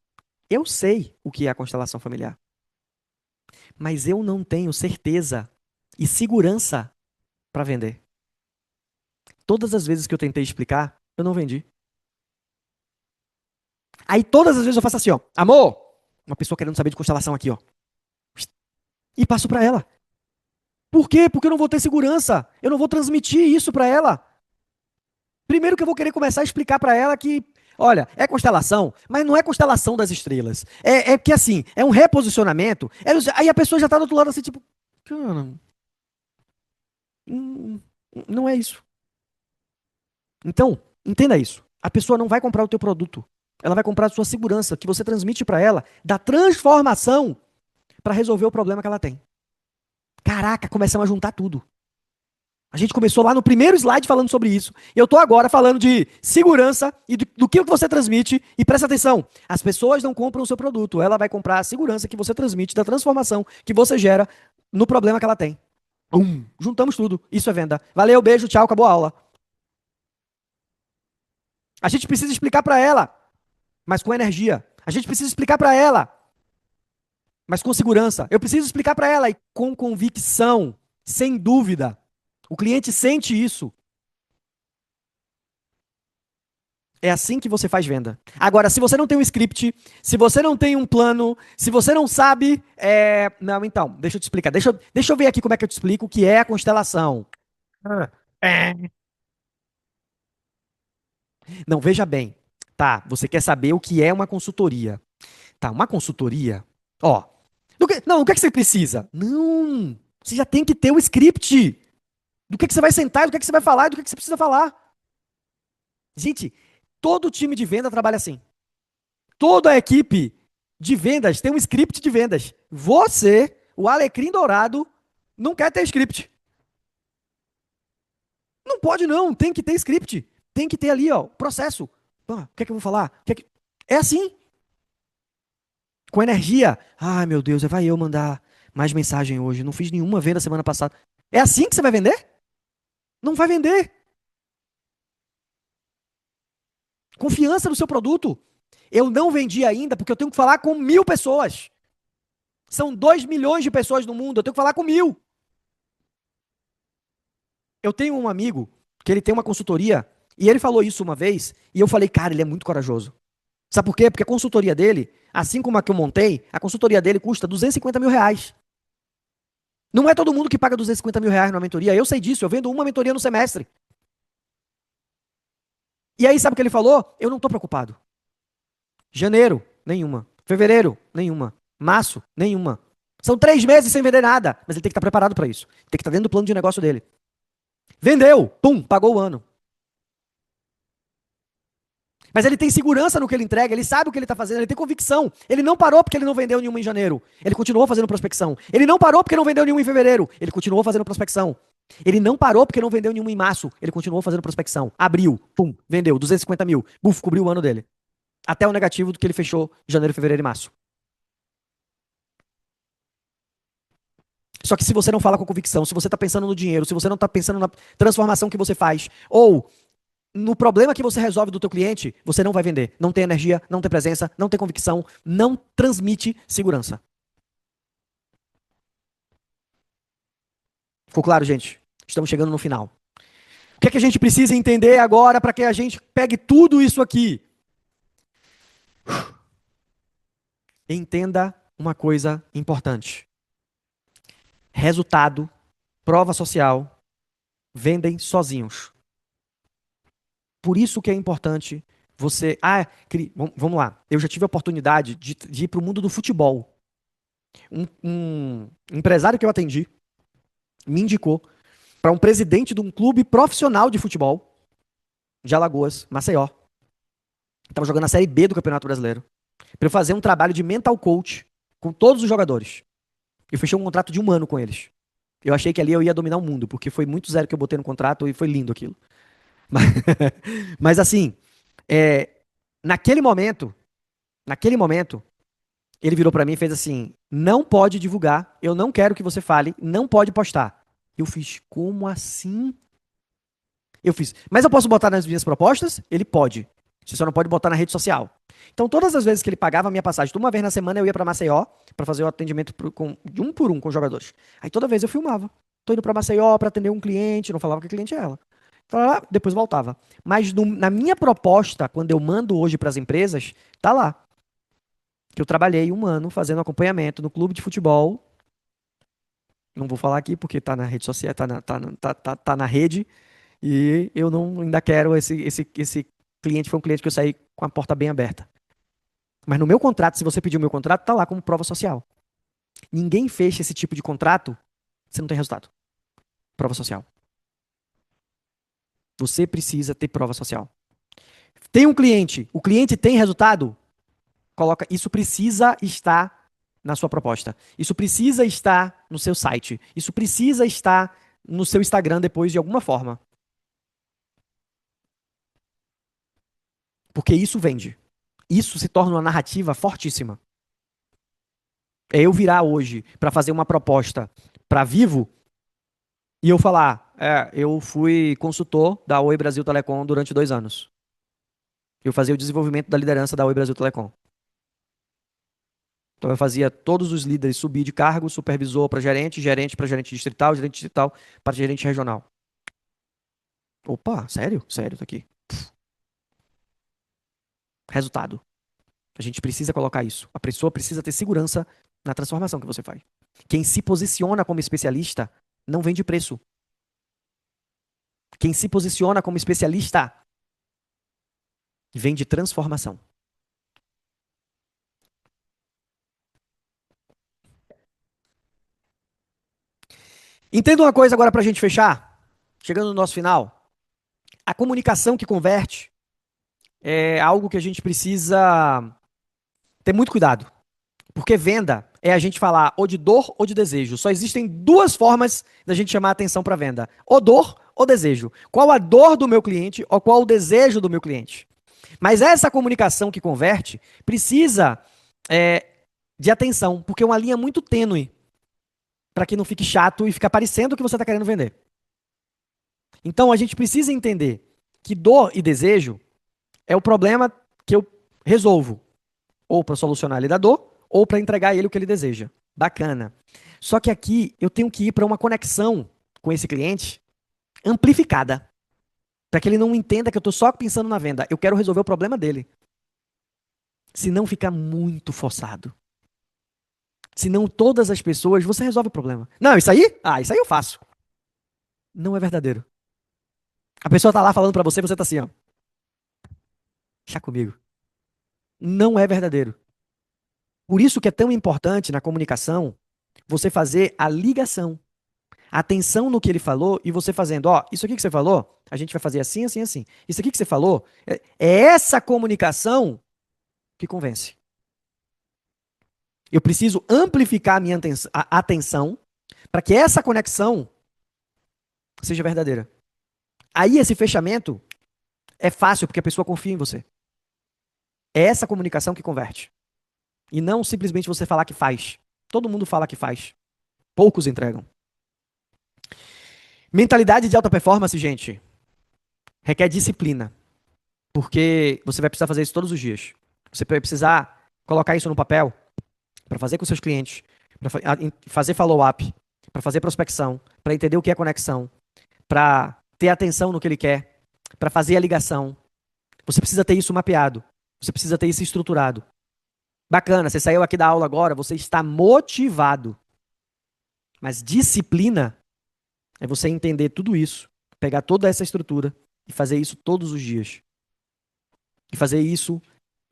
Eu sei o que é a constelação familiar, mas eu não tenho certeza e segurança para vender. Todas as vezes que eu tentei explicar, eu não vendi. Aí todas as vezes eu faço assim, ó, amor, uma pessoa querendo saber de constelação aqui, ó, e passo para ela. Por quê? Porque eu não vou ter segurança. Eu não vou transmitir isso para ela. Primeiro que eu vou querer começar a explicar para ela que, olha, é constelação, mas não é constelação das estrelas. É que assim, é um reposicionamento. Aí a pessoa já tá do outro lado assim, tipo, cara, hum, não é isso. Então, entenda isso. A pessoa não vai comprar o teu produto. Ela vai comprar a sua segurança, que você transmite para ela, da transformação para resolver o problema que ela tem. Caraca, começamos a juntar tudo. A gente começou lá no primeiro slide falando sobre isso. E eu tô agora falando de segurança e do que você transmite. E presta atenção, as pessoas não compram o seu produto. Ela vai comprar a segurança que você transmite, da transformação que você gera no problema que ela tem. Juntamos tudo. Isso é venda. Valeu, beijo, tchau, acabou a aula. A gente precisa explicar para ela, mas com energia. A gente precisa explicar para ela, mas com segurança. Eu preciso explicar para ela e com convicção, sem dúvida. O cliente sente isso. É assim que você faz venda. Agora, se você não tem um script, se você não tem um plano, se você não sabe. Não, então, deixa eu te explicar. Deixa eu ver aqui como é que eu te explico o que é a constelação. Ah, é. Não, veja bem. Tá, você quer saber o que é uma consultoria. Tá, uma consultoria. Ó. Não, o que é que você precisa? Não. Você já tem que ter o script. Do que você vai sentar, do que você vai falar, do que você precisa falar. Gente, todo time de venda trabalha assim. Toda a equipe de vendas tem um script de vendas. Você, o alecrim dourado, não quer ter script. Não pode não, tem que ter script. Tem que ter ali, ó, processo. O que é que eu vou falar? É assim, com energia. Ai, meu Deus, vai eu mandar mais mensagem hoje. Não fiz nenhuma venda semana passada. É assim que você vai vender? Não vai vender. Confiança no seu produto. Eu não vendi ainda porque eu tenho que falar com 1.000 pessoas. São 2 milhões de pessoas no mundo, eu tenho que falar com 1.000. Eu tenho um amigo que ele tem uma consultoria e ele falou isso uma vez e eu falei, cara, ele é muito corajoso. Sabe por quê? Porque a consultoria dele, assim como a que eu montei, a consultoria dele custa 250 mil reais. Não é todo mundo que paga 250 mil reais numa mentoria. Eu sei disso, eu vendo uma mentoria no semestre. E aí, sabe o que ele falou? Eu não estou preocupado. Janeiro, nenhuma. Fevereiro, nenhuma. Março, nenhuma. São 3 meses sem vender nada. Mas ele tem que estar preparado para isso. Tem que estar dentro do plano de negócio dele. Vendeu, pum, pagou o ano. Mas ele tem segurança no que ele entrega, ele sabe o que ele está fazendo, ele tem convicção. Ele não parou porque ele não vendeu nenhuma em janeiro. Ele continuou fazendo prospecção. Ele não parou porque não vendeu nenhuma em fevereiro. Ele continuou fazendo prospecção. Ele não parou porque não vendeu nenhuma em março. Ele continuou fazendo prospecção. Abriu, pum, vendeu 250 mil. Buf, cobriu o ano dele. Até o negativo do que ele fechou em janeiro, fevereiro e março. Só que se você não fala com convicção, se você está pensando no dinheiro, se você não está pensando na transformação que você faz, ou no problema que você resolve do teu cliente, você não vai vender. Não tem energia, não tem presença, não tem convicção, não transmite segurança. Ficou claro, gente? Estamos chegando no final. O que é que a gente precisa entender agora para que a gente pegue tudo isso aqui? Entenda uma coisa importante. Resultado, prova social, vendem sozinhos. Por isso que é importante você. Vamos lá. Eu já tive a oportunidade de ir para o mundo do futebol. Um empresário que eu atendi me indicou para um presidente de um clube profissional de futebol de Alagoas, Maceió. Estava jogando a Série B do Campeonato Brasileiro. Para eu fazer um trabalho de mental coach com todos os jogadores. Eu fechei um contrato de 1 ano com eles. Eu achei que ali eu ia dominar o mundo, porque foi muito zero que eu botei no contrato e foi lindo aquilo. Mas, mas assim, é, naquele momento, naquele momento, ele virou para mim e fez assim: não pode divulgar, eu não quero que você fale, não pode postar. Eu fiz, como assim? Eu fiz, mas eu posso botar nas minhas propostas? Ele pode. Você só não pode botar na rede social. Então, todas as vezes que ele pagava a minha passagem, uma vez na semana eu ia para Maceió para fazer o atendimento de um por um com os jogadores. Aí toda vez eu filmava. Tô indo para Maceió para atender um cliente, não falava que cliente é ela. Depois voltava. Mas na minha proposta, quando eu mando hoje para as empresas, tá lá. Que eu trabalhei um ano fazendo acompanhamento no clube de futebol. Não vou falar aqui porque tá na rede social, tá na rede. E eu não ainda quero esse cliente. Foi um cliente que eu saí com a porta bem aberta. Mas no meu contrato, se você pedir o meu contrato, tá lá como prova social. Ninguém fecha esse tipo de contrato se não tem resultado. Prova social. Você precisa ter prova social. Tem um cliente, o cliente tem resultado? Coloca, isso precisa estar na sua proposta. Isso precisa estar no seu site. Isso precisa estar no seu Instagram depois de alguma forma. Porque isso vende. Isso se torna uma narrativa fortíssima. É eu virar hoje para fazer uma proposta para Vivo e eu falar, eu fui consultor da Oi Brasil Telecom durante 2 anos. Eu fazia o desenvolvimento da liderança da Oi Brasil Telecom. Então eu fazia todos os líderes subir de cargo, supervisor para gerente, gerente para gerente distrital para gerente regional. Opa, sério? Sério, tá aqui. Resultado. A gente precisa colocar isso. A pessoa precisa ter segurança na transformação que você faz. Quem se posiciona como especialista não vende preço. Quem se posiciona como especialista vende transformação. Entenda uma coisa agora para a gente fechar. Chegando no nosso final. A comunicação que converte é algo que a gente precisa ter muito cuidado. Porque venda é a gente falar ou de dor ou de desejo. Só existem duas formas da gente chamar a atenção para venda: ou dor ou desejo. Qual a dor do meu cliente ou qual o desejo do meu cliente? Mas essa comunicação que converte precisa é, de atenção, porque é uma linha muito tênue para que não fique chato e fique parecendo o que você está querendo vender. Então a gente precisa entender que dor e desejo é o problema que eu resolvo, ou para solucionar ele da dor, ou para entregar ele o que ele deseja. Bacana. Só que aqui eu tenho que ir para uma conexão com esse cliente amplificada, para que ele não entenda que eu estou só pensando na venda. Eu quero resolver o problema dele. Senão fica muito forçado. Senão todas as pessoas, você resolve o problema. Não, isso aí? Ah, isso aí eu faço. Não é verdadeiro. A pessoa tá lá falando para você, você tá assim, ó. Deixa comigo. Não é verdadeiro. Por isso que é tão importante na comunicação você fazer a ligação. Atenção no que ele falou e você fazendo, ó, isso aqui que você falou, a gente vai fazer assim, assim, assim. Isso aqui que você falou, é essa comunicação que convence. Eu preciso amplificar a minha atenção para que essa conexão seja verdadeira. Aí esse fechamento é fácil porque a pessoa confia em você. É essa comunicação que converte. E não simplesmente você falar que faz. Todo mundo fala que faz. Poucos entregam. Mentalidade de alta performance, gente, requer disciplina. Porque você vai precisar fazer isso todos os dias. Você vai precisar colocar isso no papel para fazer com seus clientes, para fazer follow-up, para fazer prospecção, para entender o que é conexão, para ter atenção no que ele quer, para fazer a ligação. Você precisa ter isso mapeado. Você precisa ter isso estruturado. Bacana, você saiu aqui da aula agora, você está motivado. Mas disciplina é você entender tudo isso, pegar toda essa estrutura e fazer isso todos os dias. E fazer isso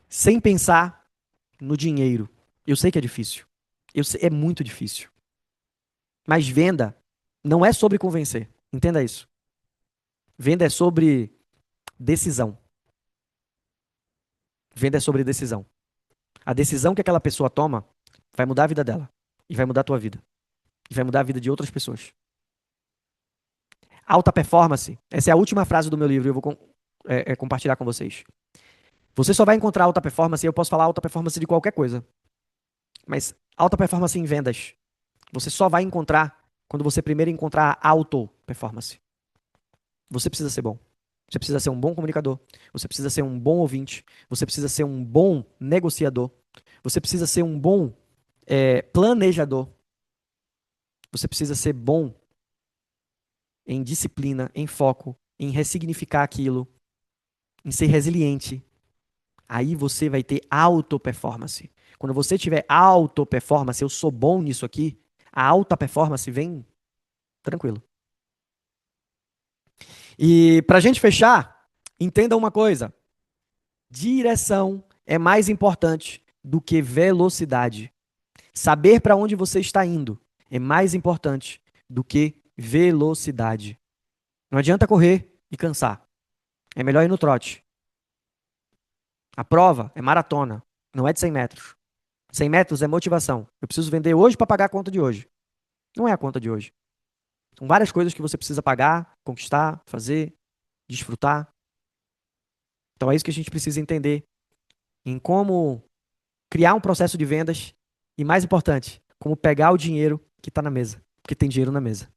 sem pensar no dinheiro. Eu sei que é difícil. É muito difícil. Mas venda não é sobre convencer. Entenda isso. Venda é sobre decisão. Venda é sobre decisão. A decisão que aquela pessoa toma vai mudar a vida dela. E vai mudar a tua vida. E vai mudar a vida de outras pessoas. Alta performance. Essa é a última frase do meu livro e eu vou compartilhar com vocês. Você só vai encontrar alta performance, e eu posso falar alta performance de qualquer coisa. Mas alta performance em vendas, você só vai encontrar quando você primeiro encontrar a auto performance. Você precisa ser bom. Você precisa ser um bom comunicador. Você precisa ser um bom ouvinte. Você precisa ser um bom negociador. Você precisa ser um bom planejador. Você precisa ser bom em disciplina, em foco, em ressignificar aquilo, em ser resiliente, aí você vai ter auto performance. Quando você tiver auto performance, eu sou bom nisso aqui, a alta performance vem tranquilo. E pra gente fechar, entenda uma coisa: direção é mais importante do que velocidade. Saber para onde você está indo é mais importante do que velocidade. Não adianta correr e cansar. É melhor ir no trote. A prova é maratona, não é de 100 metros. 100 metros é motivação. Eu preciso vender hoje para pagar a conta de hoje. Não é a conta de hoje. São várias coisas que você precisa pagar, conquistar, fazer, desfrutar. Então é isso que a gente precisa entender em como criar um processo de vendas e, mais importante, como pegar o dinheiro que está na mesa, porque tem dinheiro na mesa.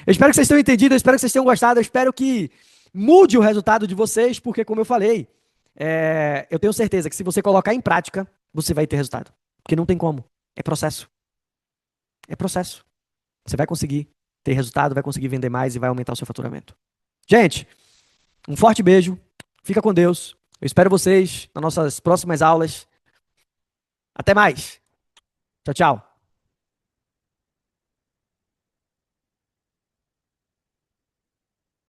Eu espero que vocês tenham entendido, eu espero que vocês tenham gostado, eu espero que mude o resultado de vocês, porque, como eu falei, eu tenho certeza que se você colocar em prática, você vai ter resultado. Porque não tem como. É processo. É processo. Você vai conseguir ter resultado, vai conseguir vender mais e vai aumentar o seu faturamento. Gente, um forte beijo. Fica com Deus. Eu espero vocês nas nossas próximas aulas. Até mais. Tchau, tchau.